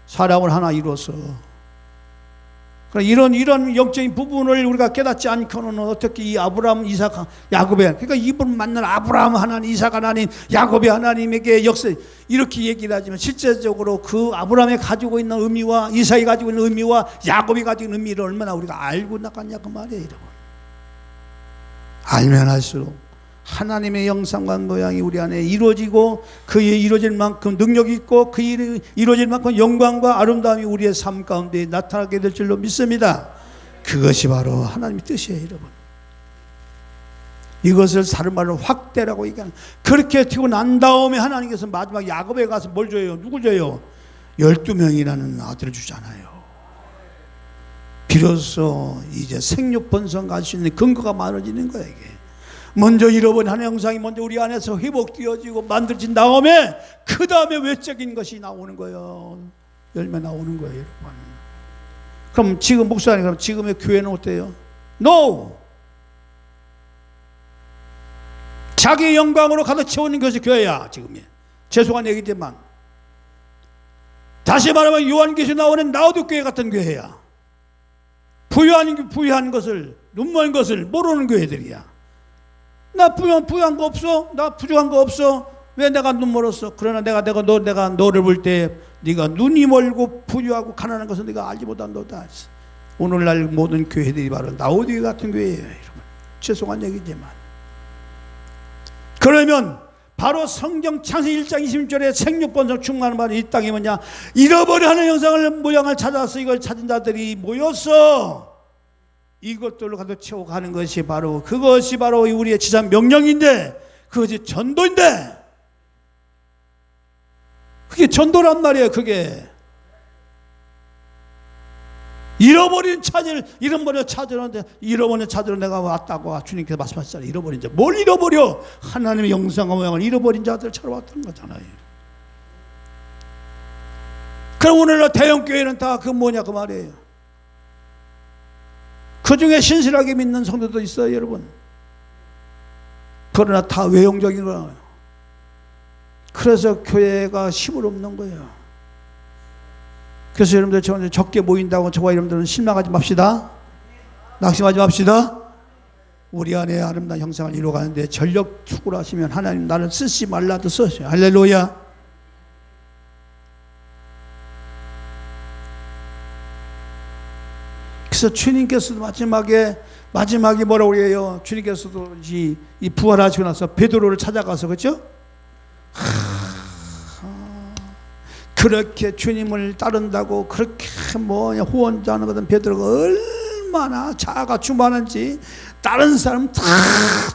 사랑을 하나 이루어서. 이런 영적인 부분을 우리가 깨닫지 않고는 어떻게 이 아브라함, 이삭, 야곱의 그러니까 이분 만난 아브라함 하나님, 이삭 하나님, 야곱의 하나님에게 역사 이렇게 얘기를 하지만 실제적으로 그 아브라함이 가지고 있는 의미와 이삭이 가지고 있는 의미와 야곱이 가지고 있는 의미를 얼마나 우리가 알고 나갔냐 그 말이에요, 여러분. 알면 할수록 하나님의 형상과 모양이 우리 안에 이루어지고 그의 이루어질 만큼 능력이 있고 그 일이 이루어질 만큼 영광과 아름다움이 우리의 삶 가운데 나타나게 될 줄로 믿습니다. 그것이 바로 하나님의 뜻이에요, 여러분. 이것을 다른 말로 확대라고 얘기하는. 그렇게 되고 난 다음에 하나님께서 마지막 야곱에 가서 뭘 줘요? 누굴 줘요? 12명이라는 아들을 주잖아요. 비로소 이제 생육 번성 갈 수 있는 근거가 많아지는 거예요, 이게. 먼저 잃어버린 하나의 형상이 먼저 우리 안에서 회복되어지고 만들어진 다음에 그 다음에 외적인 것이 나오는 거예요. 열매 나오는 거예요, 여러분. 그럼 지금 목사님, 그럼 지금의 교회는 어때요? No! 자기 영광으로 가득 채우는 것이 교회야, 지금이. 죄송한 얘기지만. 다시 말하면 요한계시에 나오는 나우도 교회 같은 교회야. 부유한 것을, 눈먼 것을 모르는 교회들이야. 나 부유한 거 없어? 나 부족한 거 없어? 왜 내가 눈 멀었어? 그러나 내가 너를 볼 때 네가 눈이 멀고 부유하고 가난한 것을 네가 알지 못한다. 오늘날 모든 교회들이 바로 나우디오 같은 교회예요, 여러분. 죄송한 얘기지만. 그러면 바로 성경 창세기 1장 26절에 생육번성 충만한 말이 이 땅에 뭐냐? 잃어버린 하나의 형상을 모양을 찾아서 이걸 찾은 자들이 모였어. 이것들로 가득 채워가는 것이 바로 그것이 바로 우리의 지상 명령인데 그것이 전도인데 그게 전도란 말이에요. 그게 잃어버린 찾으러 내가 왔다고 주님께서 말씀하셨잖아요. 잃어버린 자 뭘 잃어버려? 하나님의 형상과 모양을 잃어버린 자들을 찾아러 왔다는 거잖아요. 그럼 오늘날 대형교회는 다 그 뭐냐 그 말이에요. 그 중에 신실하게 믿는 성도도 있어요, 여러분. 그러나 다 외형적인 거예요. 그래서 교회가 힘을 없는 거예요. 그래서 여러분들 저는 적게 모인다고 저와 여러분들은 실망하지 맙시다. 낙심하지 맙시다. 우리 안에 아름다운 형상을 이루어가는데 전력 투구를 하시면 하나님 나를 쓰지 말라도 쓰세요. 할렐루야. 그래서 주님께서도 마지막에 뭐라고 그래요? 주님께서도 이 부활하시고 나서 베드로를 찾아가서 그렇죠? 그렇게 주님을 따른다고 그렇게 후원자는 거든 베드로가 얼마나 자아가 충만한지 다른 사람 다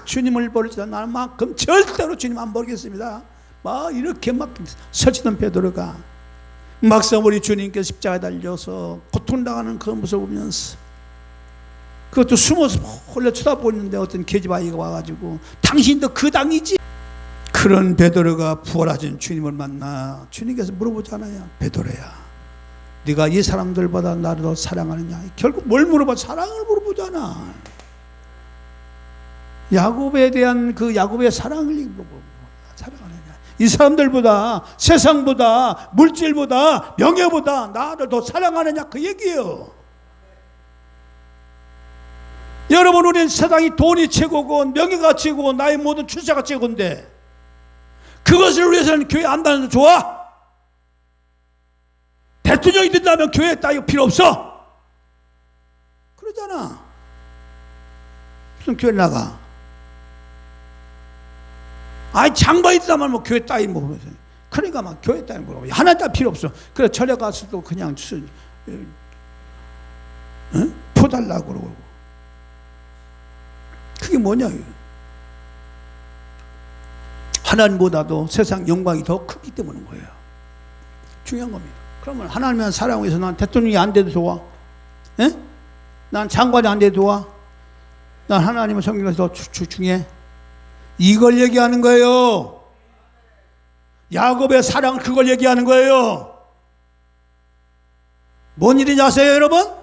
주님을 버리지 않는 만큼 절대로 주님 안 버리겠습니다. 막 이렇게 막 설치던 베드로가 막상 우리 주님께서 십자가에 달려서 고통당하는 그 모습을 보면서 그것도 숨어서 홀려 쳐다보고 있는데 어떤 계집아이가 와가지고 당신도 그 당이지? 그런 베드로가 부활하신 주님을 만나 주님께서 물어보잖아요. 베드로야, 네가 이 사람들보다 나를 더 사랑하느냐? 결국 뭘 물어봐? 사랑을 물어보잖아. 야곱에 대한 그 야곱의 사랑을 물어보고 사랑하느냐? 이 사람들보다, 세상보다, 물질보다, 명예보다 나를 더 사랑하느냐, 그 얘기예요. 여러분, 우리 세상이 돈이 최고고 명예가 최고고 나의 모든 출세가 최고인데 그것을 위해서는 교회 안 다녀도 좋아? 대통령이 된다면 교회 따위가 필요 없어? 그러잖아. 무슨 교회 나가? 아니, 장관이 된다면 뭐 교회 따위 뭐, 그러니까 막 교회 따위 뭐라고. 하나 따위 필요 없어. 그래, 절에 가서도 그냥 포달라고 그러고. 그게 뭐냐? 하나님보다도 세상 영광이 더 크기 때문인 거예요. 중요한 겁니다. 그러면 하나님은 사랑하기 위해서 난 대통령이 안 돼도 좋아. 에? 난 장관이 안 돼도 좋아. 난 하나님의 성경에서 더 중요해. 이걸 얘기하는 거예요. 야곱의 사랑은 그걸 얘기하는 거예요. 뭔 일인지 아세요, 여러분?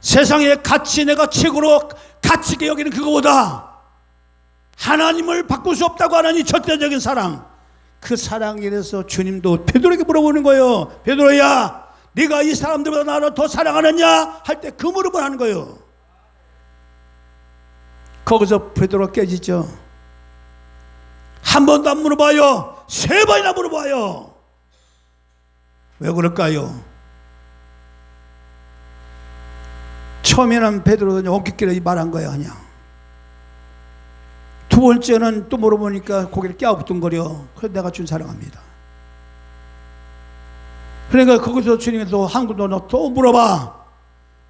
세상의 가치, 내가 최고로 가치 있게 여기는 그거보다 하나님을 바꿀 수 없다고 하는 이 절대적인 사랑, 그 사랑에 대해서 주님도 베드로에게 물어보는 거예요. 베드로야, 네가 이 사람들보다 나를 더 사랑하느냐? 할 때 그 물음을 하는 거예요. 거기서 베드로가 깨지죠. 한 번도 안 물어봐요. 3번이나 물어봐요. 왜 그럴까요? 처음에는 베드로가 엉키끼리 말한 거야, 그냥. 두 번째는 또 물어보니까 고개를 깨우뚱거려. 그래서 내가 준 사랑합니다. 그러니까 거기서 주님이 또 한 번 또 물어봐.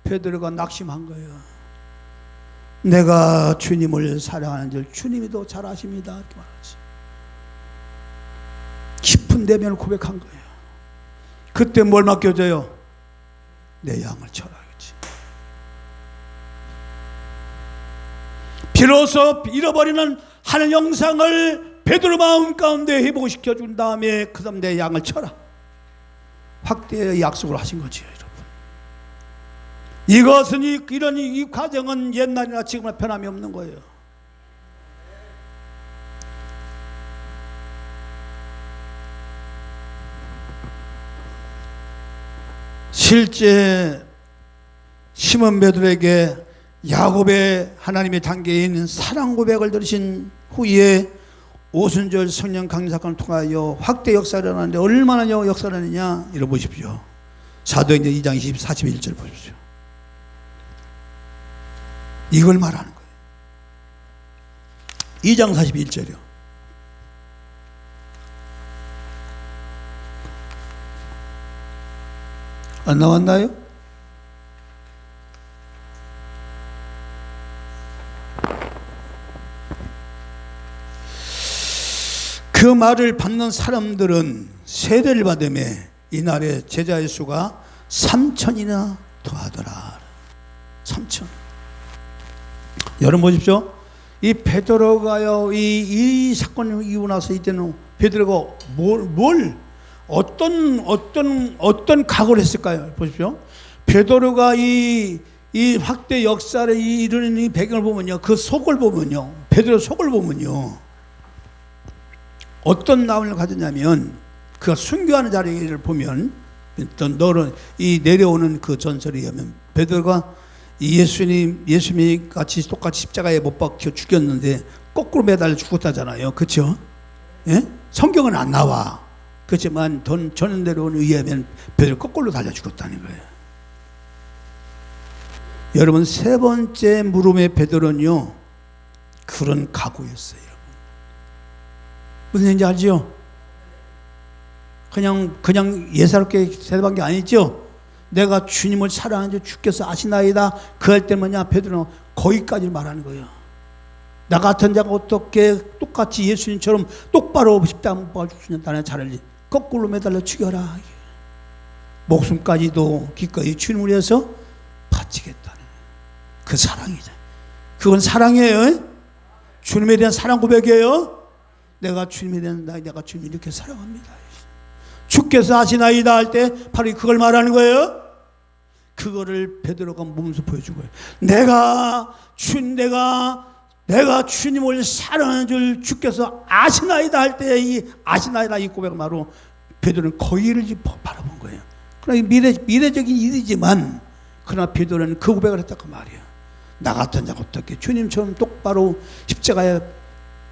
베드로가 낙심한 거예요. 내가 주님을 사랑하는 줄 주님이 더 잘 아십니다. 이렇게 말하지. 깊은 내면을 고백한 거예요. 그때 뭘 맡겨줘요? 내 양을 쳐라. 비로소 잃어버리는 하늘 영상을 베드로 마음 가운데 회복시켜 준 다음에 그 다음 내 양을 쳐라. 확대의 약속을 하신 거지요, 여러분. 이것은 이 과정은 옛날이나 지금이나 변함이 없는 거예요. 실제 시몬 베드로에게 야곱의 하나님의 단계에 있는 사랑 고백을 들으신 후에 오순절 성령 강림 사건을 통하여 확대 역사를 하는데 얼마나 역사를 하느냐 읽어보십시오. 사도행전 2장 41절 보십시오. 이걸 말하는 거예요. 2장 41절이요. 안 나왔나요? 그 말을 받는 사람들은 세례를 받으며 이날에 제자의 수가 3,000이나 더하더라. 3,000. 여러분 보십시오. 이 베드로가요, 이 사건을 이고 나서 이때는 베드로가 어떤 각오를 했을까요? 보십시오. 베드로가 이 확대 역사를 이루는 이 배경을 보면요, 그 속을 보면요, 베드로 속을 보면요, 어떤 마음을 가졌냐면, 그가 순교하는 자리를 보면, 너는 이 내려오는 그 전설에 의하면 베드로가 예수님이 같이 똑같이 십자가에 못 박혀 죽였는데 거꾸로 매달려 죽었다잖아요. 그렇죠? 예? 성경은 안 나와. 그렇지만 전 내려오는 의하면 베드로 거꾸로 달려 죽었다는 거예요. 여러분, 세 번째 물음의 베드로는요, 그런 각오였어요. 여러분, 무슨 얘기인지 알죠? 그냥 예사롭게 대답한 게 아니죠. 내가 주님을 사랑하는 줄 주께서 아시나이다. 그 할 때 뭐냐, 베드로는 거기까지 말하는 거예요. 나 같은 자가 어떻게 똑같이 예수님처럼 똑바로 십자가 못 박아 죽는다는 차라리 거꾸로 매달려 죽여라. 목숨까지도 기꺼이 주님을 위해서 바치겠다는 그 사랑이죠. 그건 사랑이에요. 주님에 대한 사랑 고백이에요. 내가 주님에 대한 내가 주님을 이렇게 사랑합니다. 주께서 아시나이다 할 때 바로 그걸 말하는 거예요. 그거를 베드로가 몸소 보여준 거예요. 내가 내가 주님을 사랑하는 줄 주께서 아시나이다 할 때 이 아시나이다 이 고백은 바로 베드로는 거기를 바라본 거예요. 그러나 미래적인 일이지만 그러나 베드로는 그 고백을 했다고 말이에요. 나 같은 자가 어떻게 주님처럼 똑바로 십자가에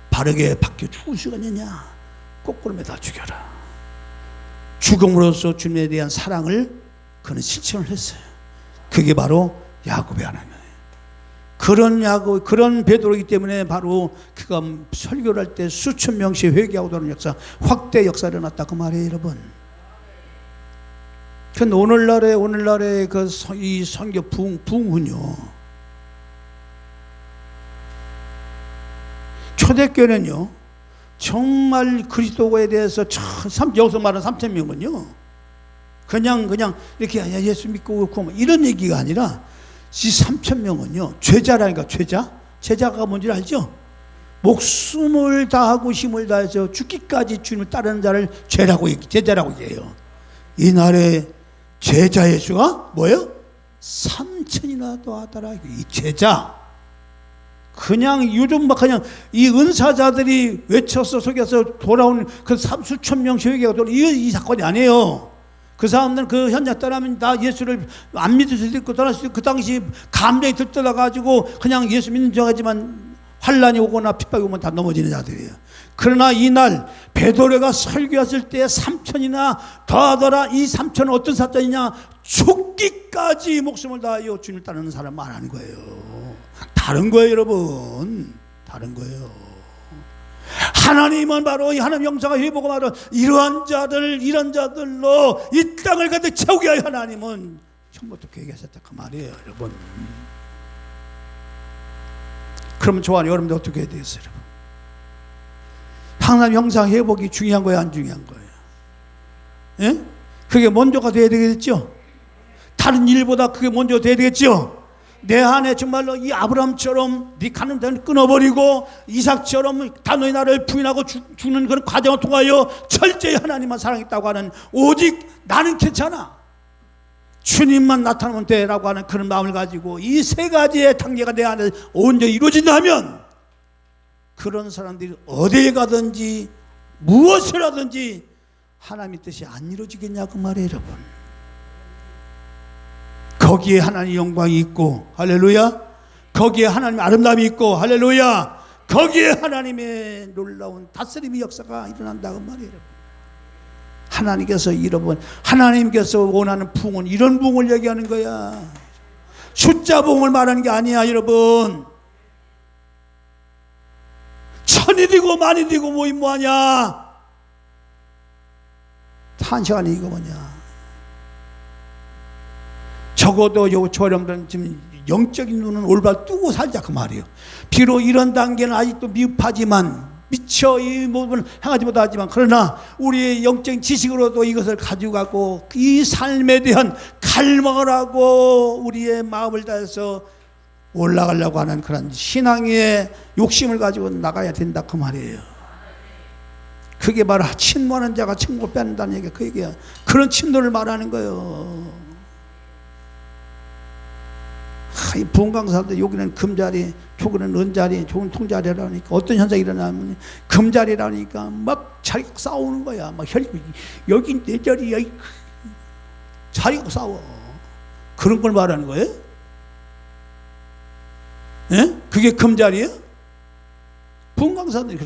바르게 박혀 죽을 수가 있느냐. 거꾸로 매다 죽여라. 죽음으로써 주님에 대한 사랑을 그는 실천을 했어요. 그게 바로 야곱의 하나님이에요. 그런 베드로이기 때문에 바로 그가 설교를 할 때 수천 명씩 회개하고 도는 역사, 확대 역사가 일어났다 그 말이에요, 여러분. 근데 오늘날의 이 선교 부흥은요, 초대교회는요, 정말 그리스도에 대해서 여기서 말하는 3천 명은요, 그냥 이렇게 예수 믿고 그렇고 이런 얘기가 아니라 이 3천 명은요, 죄자라니까. 제자가 뭔지 알죠? 목숨을 다하고 힘을 다해서 죽기까지 주님을 따르는 자를 제자라고 얘기해요. 이날에 제자의 수가 뭐예요? 3천이나 더하더라. 이 제자. 그냥 요즘 막 그냥 이 은사자들이 외쳐서 속여서 돌아온 그 수천 명 회개가 돌아온 이 사건이 아니에요. 그 사람들은 그 현장 떠나면 다 예수를 안 믿을 수도 있고 떠날 수도 있고 그 당시 감정이 들떠나 가지고 그냥 예수 믿는 줄 알지만 환란이 오거나 핍박이 오면 다 넘어지는 자들이에요. 그러나 이날 베드로가 설교했을 때 3천이나 더하더라. 이 3천은 어떤 사건이냐? 죽기까지 목숨을 다하여 주님을 따르는 사람 말하는 거예요. 다른 거예요, 여러분. 다른 거예요. 하나님은 바로 이 하나님 영상을 회복하고 바로 이런 자들로 이 땅을 가득 채우게 하여 하나님은 처음부터 계획하셨다 그 말이에요, 여러분. 그러면 좋아요. 여러분들 어떻게 해야 되겠어요, 여러분? 하나님 형상 회복이 중요한 거예요, 안 중요한 거예요? 예? 그게 먼저가 돼야 되겠죠? 다른 일보다 그게 먼저 돼야 되겠죠? 내 안에 정말로 이 아브라함처럼 네 가는 데는 끊어버리고 이삭처럼 단호히 나를 부인하고 죽는 그런 과정을 통하여 철저히 하나님만 사랑했다고 하는, 오직 나는 괜찮아, 주님만 나타나면 돼라고 하는 그런 마음을 가지고 이 세 가지의 단계가 내 안에 온전히 이루어진다면 그런 사람들이 어디에 가든지 무엇을 하든지 하나님의 뜻이 안 이루어지겠냐고 말이에요, 여러분. 거기에 하나님의 영광이 있고, 할렐루야. 거기에 하나님의 아름다움이 있고, 할렐루야. 거기에 하나님의 놀라운 다스림의 역사가 일어난다고 말이에요. 하나님께서 원하는 부흥은 이런 부흥을 얘기하는 거야. 숫자 부흥을 말하는 게 아니야, 여러분. 천이 되고 만이 되고 뭐하냐? 한 시간에 이거 뭐냐? 적어도 저렴들은 지금 영적인 눈은 올바로 뜨고 살자 그 말이에요. 비록 이런 단계는 아직도 미흡하지만 미처 이 부분을 향하지 못하지만 그러나 우리의 영적인 지식으로도 이것을 가지고 가고 이 삶에 대한 갈망을 하고 우리의 마음을 다해서 올라가려고 하는 그런 신앙의 욕심을 가지고 나가야 된다 그 말이에요. 그게 바로 침노하는 자가 천국을 뺏는다는 얘기야. 그 얘기야. 그런 침노를 말하는 거예요. 이 부흥강사들 여기는 금자리, 저기는 은자리, 저기는 통자리라니까 어떤 현상이 일어나면 금자리라니까 막 자리가 싸우는 거야. 막 여긴 내 자리야. 자리가 싸워. 그런 걸 말하는 거예요? 예? 그게 금자리예요? 부흥강사들이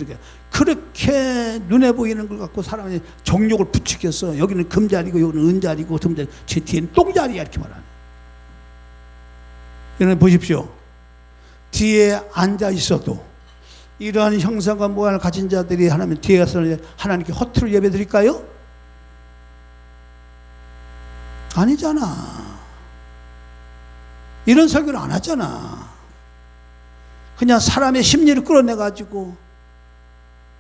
그렇게 눈에 보이는 걸 갖고 사람이 정욕을 부추겼어. 여기는 금자리고 여기는 은자리고 금자리, 제 뒤에는 똥자리야 이렇게 말하는. 여러분 보십시오. 뒤에 앉아 있어도 이러한 형상과 모양을 가진 자들이 하나님 뒤에 가서 하나님께 허투루 예배 드릴까요? 아니잖아. 이런 설교를 안 하잖아. 그냥 사람의 심리를 끌어내가지고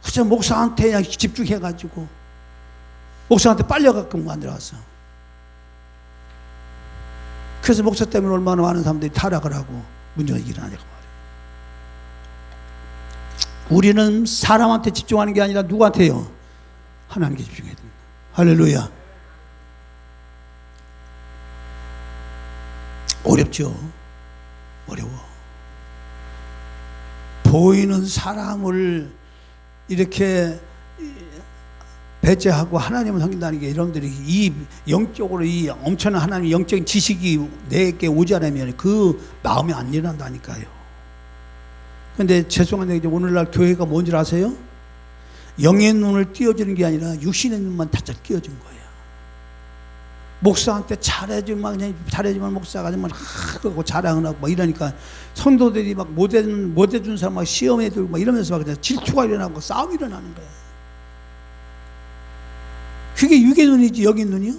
그저 목사한테 그냥 집중해가지고 목사한테 빨려가끔 만들어서 그래서 목사 때문에 얼마나 많은 사람들이 타락을 하고 문제가 일어나냐고 말이에요. 우리는 사람한테 집중하는 게 아니라 누구한테요? 하나님께 집중해야 됩니다. 할렐루야. 어렵죠. 어려워. 보이는 사람을 이렇게 배제하고 하나님을 섬긴다는 게 여러분들이 이 영적으로 이 엄청난 하나님의 영적인 지식이 내게 오지 않으면 그 마음이 안 일어난다니까요. 근데 죄송한데 이제 오늘날 교회가 뭔지 아세요? 영의 눈을 띄워주는 게 아니라 육신의 눈만 다짝 띄워준 거예요. 목사한테 잘해주면 그냥 잘해주면 목사가 정말 그러고 자랑을 하고 막 이러니까 성도들이 막 못해준 사람 막 시험에 들고 막 이러면서 막 그냥 질투가 일어나고 싸움이 일어나는 거예요. 그게 육의 눈이지 영의 눈이요?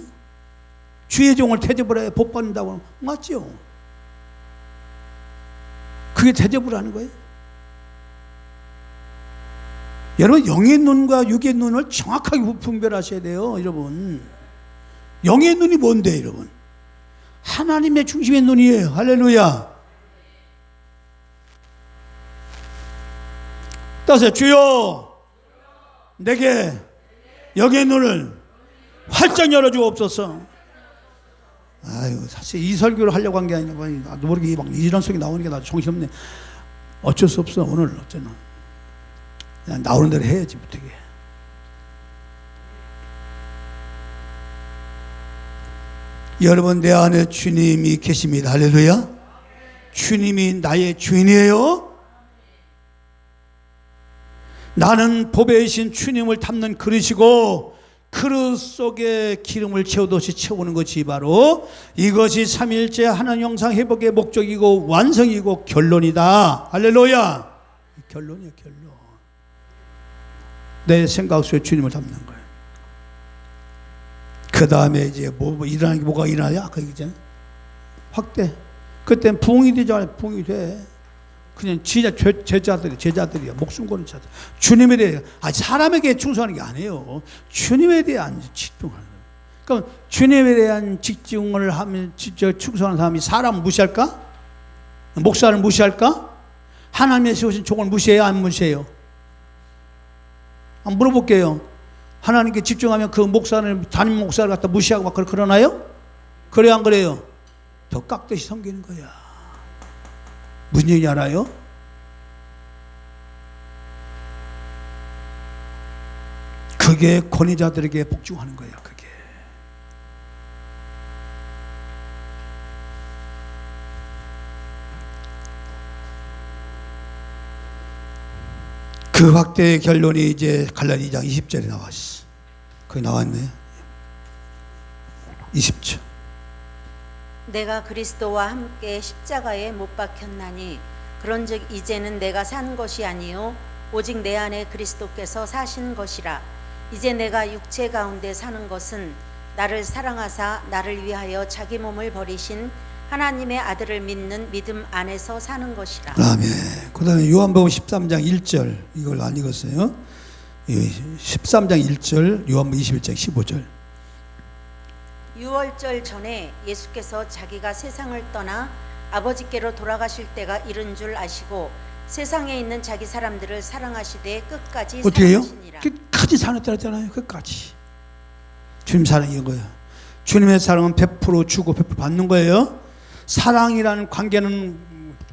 주의 종을 대접을 해 복 받는다고 맞죠? 그게 대접을 하는 거예요. 여러분 영의 눈과 육의 눈을 정확하게 분별하셔야 돼요. 여러분 영의 눈이 뭔데 여러분? 하나님의 중심의 눈이에요. 할렐루야. 따서 주여 내게 영의 눈을 활짝 열어주옵소서. 아유 사실 이 설교를 하려고 한 게 아니라 나도 모르게 막 이런 속이 나오는 게 나도 정신없네. 어쩔 수 없어. 오늘 어쩌나 그냥 나오는 대로 해야지 어떻게. 여러분 내 안에 주님이 계십니다. 할렐루야. 주님이 나의 주인이에요. 나는 보배이신 주님을 담는 그릇이고 그릇 속에 기름을 채우듯이 채우는 것이 바로 이것이 삼위일체 하나님 형상 회복의 목적이고 완성이고 결론이다. 할렐루야. 결론이야 결론. 내 생각 속에 주님을 담는 거예요. 그 다음에 이제 뭐 일어나는 게 뭐가 일어나냐? 아까 얘기했잖아. 확대. 그때는 부흥이 되잖아요. 부흥이 돼. 그냥 제자들이야. 목숨 거는 자들. 주님에 대해, 사람에게 충성하는 게 아니에요. 주님에 대한 집중하는 거예요. 그럼 주님에 대한 집중을 하면, 충성하는 사람이 사람 무시할까? 목사를 무시할까? 하나님의 세우신 종을 무시해요? 안 무시해요? 한번 물어볼게요. 하나님께 집중하면 그 목사를, 담임 목사를 갖다 무시하고 막 그러나요? 그래요, 안 그래요? 더 깍듯이 섬기는 거야. 무슨 얘기 알아요? 그게 권위자들에게 복종하는 거예요. 그게. 그 확대의 결론이 이제 갈라디 2장 20절에 나왔어. 거기 나왔네. 20절. 내가 그리스도와 함께 십자가에 못 박혔나니 그런즉 이제는 내가 산 것이 아니요 오직 내 안에 그리스도께서 사신 것이라. 이제 내가 육체 가운데 사는 것은 나를 사랑하사 나를 위하여 자기 몸을 버리신 하나님의 아들을 믿는 믿음 안에서 사는 것이라. 아멘. 그 다음에 요한복음 13장 1절 이걸 안 읽었어요. 13장 1절 요한복음 21장 15절. 6월절 전에 예수께서 자기가 세상을 떠나 아버지께로 돌아가실 때가 이른 줄 아시고 세상에 있는 자기 사람들을 사랑하시되 끝까지 어떻게 해요? 사랑하시니라. 끝까지 사랑했잖아요. 끝까지. 주님 사랑이 이거예요. 주님의 사랑은 100% 주고 100% 받는 거예요. 사랑이라는 관계는,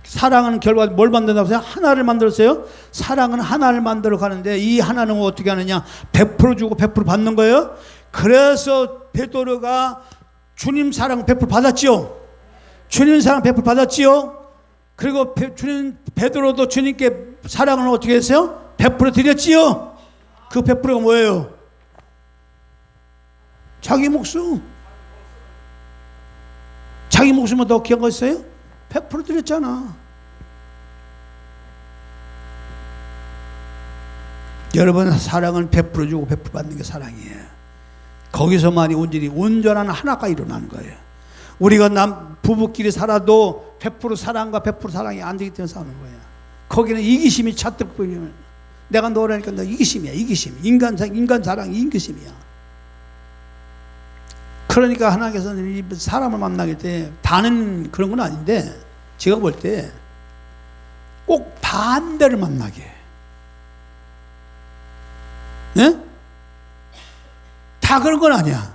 사랑하는 결과가 뭘 만든다고 하세요? 하나를 만들었어요. 사랑은 하나를 만들어 가는데 이 하나는 어떻게 하느냐? 100% 주고 100% 받는 거예요. 그래서 베드로가 주님 사랑 100% 받았지요. 주님 사랑 100% 받았지요. 그리고 베드로도 주님께 사랑을 어떻게 했어요? 100% 드렸지요. 그 100%가 뭐예요? 자기 목숨. 자기 목숨은 더 귀한 거 있어요? 100% 드렸잖아. 여러분 사랑은 100% 주고 100% 받는 게 사랑이에요. 거기서만이 온전한 하나가 일어나는 거예요. 우리가 부부끼리 살아도 100% 사랑과 100% 사랑이 안 되기 때문에 싸우는 거예요. 거기는 이기심이 차득뿐이면 내가 너라니까 너 이기심이야. 이기심. 인간 사랑이 이기심이야. 그러니까 하나님께서는 사람을 만나게 때 다는 그런 건 아닌데 제가 볼 때 꼭 반대를 만나게 해. 네? 다 그런 건 아니야.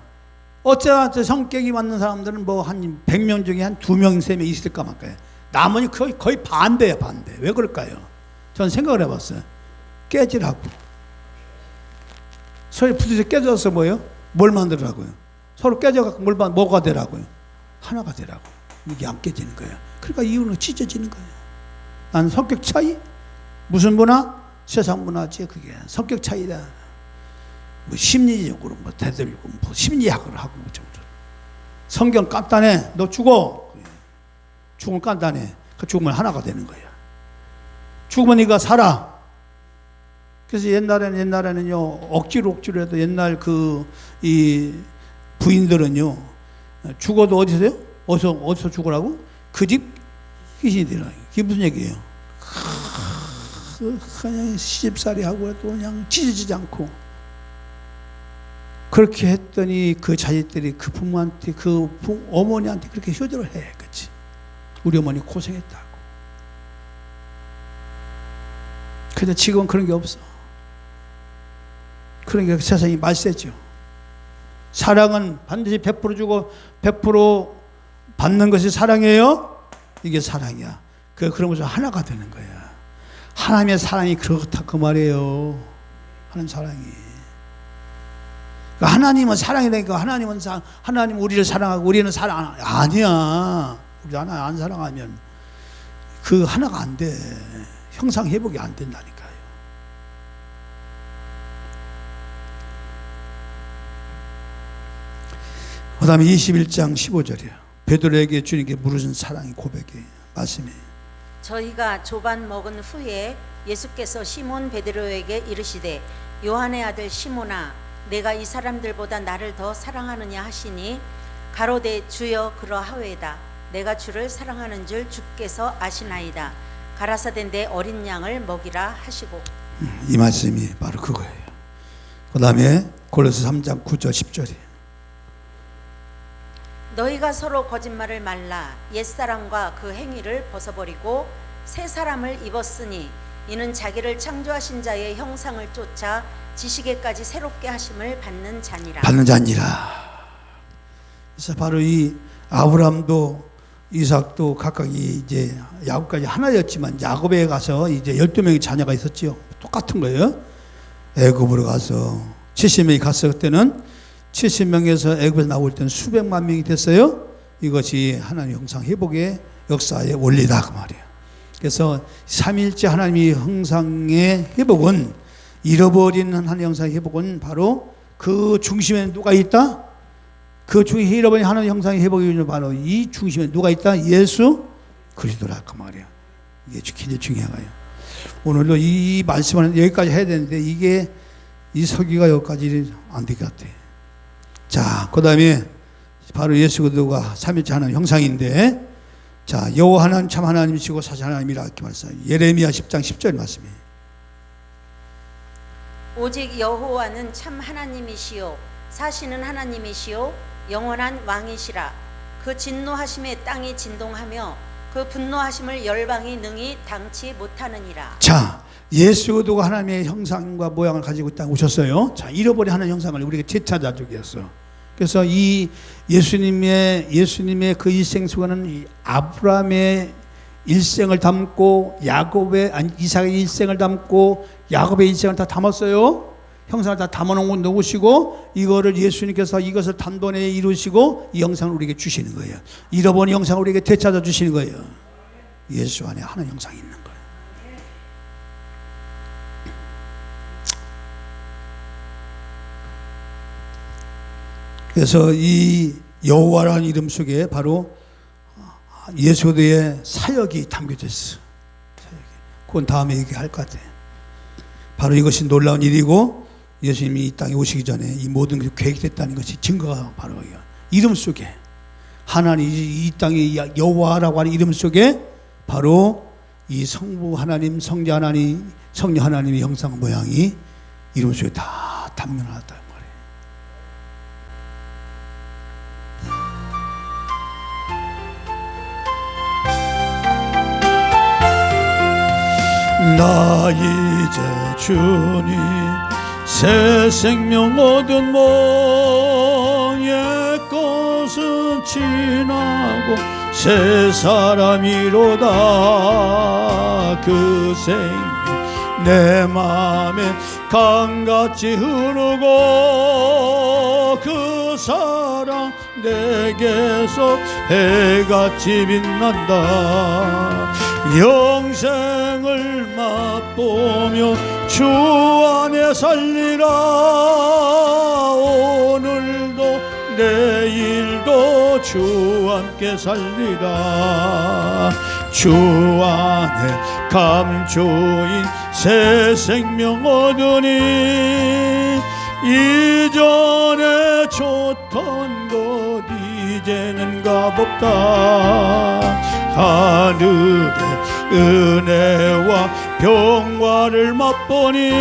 어쩌다 성격이 맞는 사람들은 뭐 한 100명 중에 한 2명, 3명 있을까 말까요. 나머지 거의 반대야, 반대. 왜 그럴까요? 전 생각을 해봤어요. 깨지라고. 서로 부딪혀 깨져서 뭐예요? 뭘 만들라고요? 서로 깨져갖고 뭐가 되라고요? 하나가 되라고. 이게 안 깨지는 거예요. 그러니까 이유는 찢어지는 거예요. 난 성격 차이? 무슨 문화? 세상 문화지. 그게 성격 차이다. 뭐 심리적으로 뭐 대들고 뭐 심리학을 하고 뭐 성경 간단해. 너 죽어. 죽으면 간단해. 그 죽으면 하나가 되는 거야. 죽으면 네가 살아. 그래서 옛날에는요 억지로 해도 옛날 이 부인들은요 죽어도 어디서요? 어디서 죽으라고? 그 집 귀신이 되라. 그게 무슨 얘기예요? 그냥 시집살이 하고 해도 그냥 찢어지지 않고. 그렇게 했더니 그 자식들이 그 부모한테 어머니한테 그렇게 효도를 해. 그치? 우리 어머니 고생했다고. 근데 지금은 그런 게 없어. 그러니까 세상이 말세죠. 사랑은 반드시 100% 주고 100% 받는 것이 사랑이에요. 이게 사랑이야. 그러면서 하나가 되는 거야. 하나님의 사랑이 그렇다 그 말이에요. 하나님 사랑이. 하나님은 사랑이라니까. 하나님 우리를 사랑하고 우리는 사랑 아니야. 우리 하나 안 사랑하면 그 하나가 안 돼. 형상 회복이 안 된다니까요. 그 다음에 21장 15절이에요. 베드로에게 주님께 물으신 사랑의 고백이 말씀이. 저희가 조반 먹은 후에 예수께서 시몬 베드로에게 이르시되 요한의 아들 시몬아 내가 이 사람들보다 나를 더 사랑하느냐 하시니 가로되 주여 그러하외다. 내가 주를 사랑하는 줄 주께서 아시나이다. 가라사대인데 어린 양을 먹이라 하시고. 이 말씀이 바로 그거예요. 그 다음에 골로새 3장 9절 10절이. 너희가 서로 거짓말을 말라. 옛사람과 그 행위를 벗어버리고 새 사람을 입었으니 이는 자기를 창조하신 자의 형상을 쫓아 지식에까지 새롭게 하심을 받는 자니라. 그래서 바로 이 아브라함도 이삭도 각각 이제 야곱까지 하나였지만 야곱에 가서 이제 12명의 자녀가 있었지요. 똑같은 거예요. 애굽으로 가서 70명이 갔을 때는 70명에서 애굽에서 나올 때는 수백만 명이 됐어요. 이것이 하나님 형상 회복의 역사의 원리다 그 말이에요. 그래서 삼일째 하나님의 형상의 회복은 잃어버린 하나님의 형상의 회복은 바로 그 중심에 누가 있다? 그 중에 잃어버린 하나님의 형상의 회복이 바로 이 중심에 누가 있다? 예수 그리스도라 그 말이에요. 이게 굉장히 중요해요. 오늘도 이 말씀을 여기까지 해야 되는데 이게 이 서기가 여기까지 안 될 것 같아요. 자, 그 다음에 바로 예수 그리스도가 삼일째 하나님 형상인데, 자, 여호와 하나님 참 하나님이시고 사실 하나님이라 이렇게 말씀해요. 예레미야 10장 10절 말씀이에요. 오직 여호와는 참 하나님이시요 사시는 하나님이시요 영원한 왕이시라. 그 진노하심에 땅이 진동하며 그 분노하심을 열방이 능히 당치 못하느니라. 자, 예수 그리스도가 하나님의 형상과 모양을 가지고 이 땅에 오셨어요. 자, 잃어버린 하나님의 형상을 우리가 되찾아주기 위해서. 그래서 이 예수님의 그 일생 속에는 이 아브라함의 일생을 담고 이삭의 일생을 담고 야곱의 일생을 다 담았어요. 형상을 다 담아놓으시고 이거를 예수님께서 이것을 단번에 이루시고 이 형상을 우리에게 주시는 거예요. 잃어버린 형상을 우리에게 되찾아 주시는 거예요. 예수 안에 하나님 형상이 있는 거예요. 그래서 이 여호와라는 이름 속에 바로 예수 그리스도의 사역이 담겨져 있어. 그건 다음에 얘기할 것 같아. 바로 이것이 놀라운 일이고 예수님이 이 땅에 오시기 전에 이 모든 것이 계획됐다는 것이 증거가 바로 이름 속에 하나님 이 땅에 여호와라고 하는 이름 속에 바로 이 성부 하나님, 성자 하나님, 성령 하나님의 형상 모양이 이름 속에 다 담겨놨다. 나 이제 주님 새 생명 얻은 몸 옛것은 지나고 새 사람이로다. 그 생명 내 맘에 강같이 흐르고 그 사랑 내게서 해같이 빛난다. 영생을 맛보며 주 안에 살리라. 오늘도 내일도 주 함께 살리라. 주 안에 감초인 새 생명 얻으니 이전에 좋던 것 이제는 값없다. 하늘의 은혜와 평화를 맛보니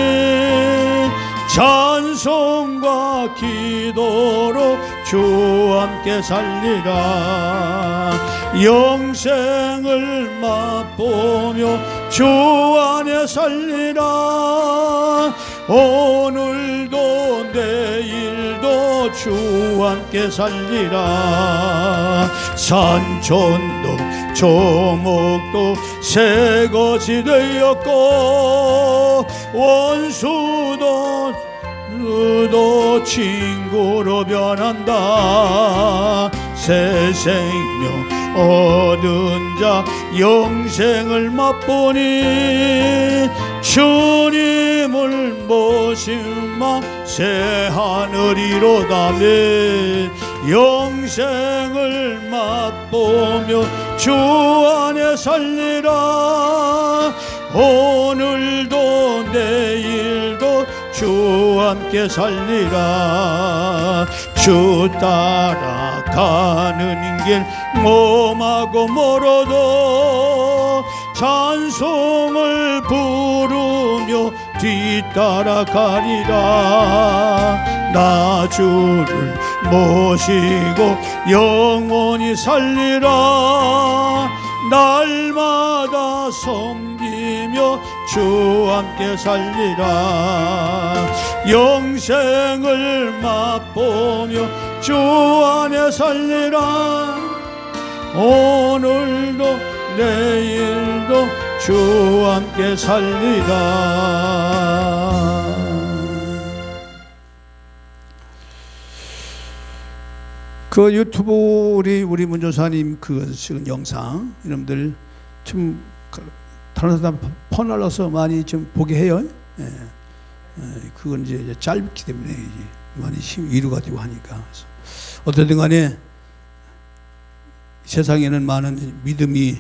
찬송과 기도로 주 함께 살리라. 영생을 맛보며 주 안에 살리라. 오늘도 내일도 주 함께 살리라. 산천도 조목도 새것이 되었고 원수도 누도 친구로 변한다. 새 생명 얻은 자 영생을 맛보니 주님을 모심마 새 하늘이로다매. 영생을 맛보며 주 안에 살리라. 오늘도 내일도 주 함께 살리라. 주 따라가는 길 몸하고 멀어도 찬송을 부르며 뒤따라가리라. 나 주를 모시고 영원히 살리라. 날마다 섬기며 주 함께 살리라. 영생을 맛보며 주 안에 살리라. 오늘도 내일도 주 함께 살리라. 그 유튜브 우리 문조사님 그 찍은 영상 여러분들 좀 다른 사람 퍼날라서 많이 좀 보게 해요. 예. 그건 이제 짧기 때문에 이제 많이 위로가 되고 하니까. 그래서 어쨌든 간에 세상에는 많은 믿음이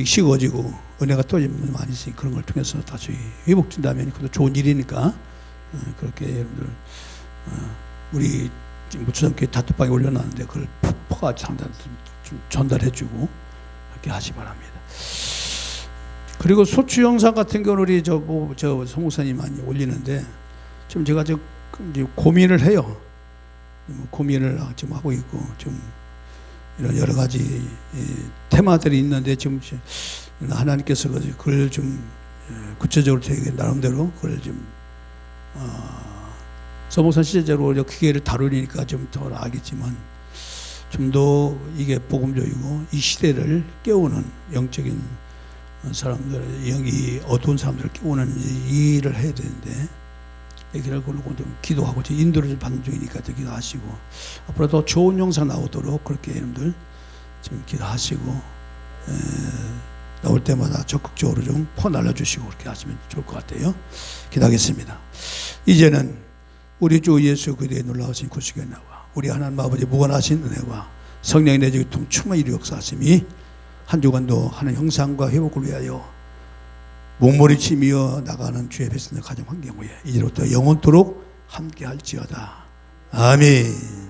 식어지고 은혜가 또 많이 있으니 그런 걸 통해서 다시 회복된다면 그것도 좋은 일이니까 그렇게 여러분들 우리 무초장교회 다투방에 올려놨는데 그걸 폭포같이 상대한테 좀 전달해주고 그렇게 하시 바랍니다. 그리고 소추 영상 같은 경우는 우리 저 성목사님 많이 올리는데 좀 제가 이제 고민을 해요. 고민을 지금 하고 있고 좀 이런 여러 가지 테마들이 있는데 지금 하나님께서 그걸 좀 구체적으로 되게 나름대로 그걸 좀 서목사 시제적으로 기계를 다루니까 좀 더 알겠지만 좀 더 이게 복음적이고 이 시대를 깨우는 영적인 사람들, 영이 어두운 사람들을 깨우는 일을 해야 되는데 그걸 좀 기도하고 인도를 받는 중이니까 더 기도하시고 앞으로 더 좋은 영상 나오도록 그렇게 여러분들 좀 기도하시고 나올 때마다 적극적으로 좀 퍼날려주시고 그렇게 하시면 좋을 것 같아요. 기도하겠습니다. 이제는 우리 주 예수 그리스도의 놀라우신 구속의 은혜와 우리 하나님 아버지 무한하신 은혜와 성령의 내적 충만히 이루 역사하심이 한 주간도 하는 형상과 회복을 위하여 몸부림치며 나가는 주의 백성들 가정 환경 위에 이제부터 영원토록 함께할지어다. 아멘.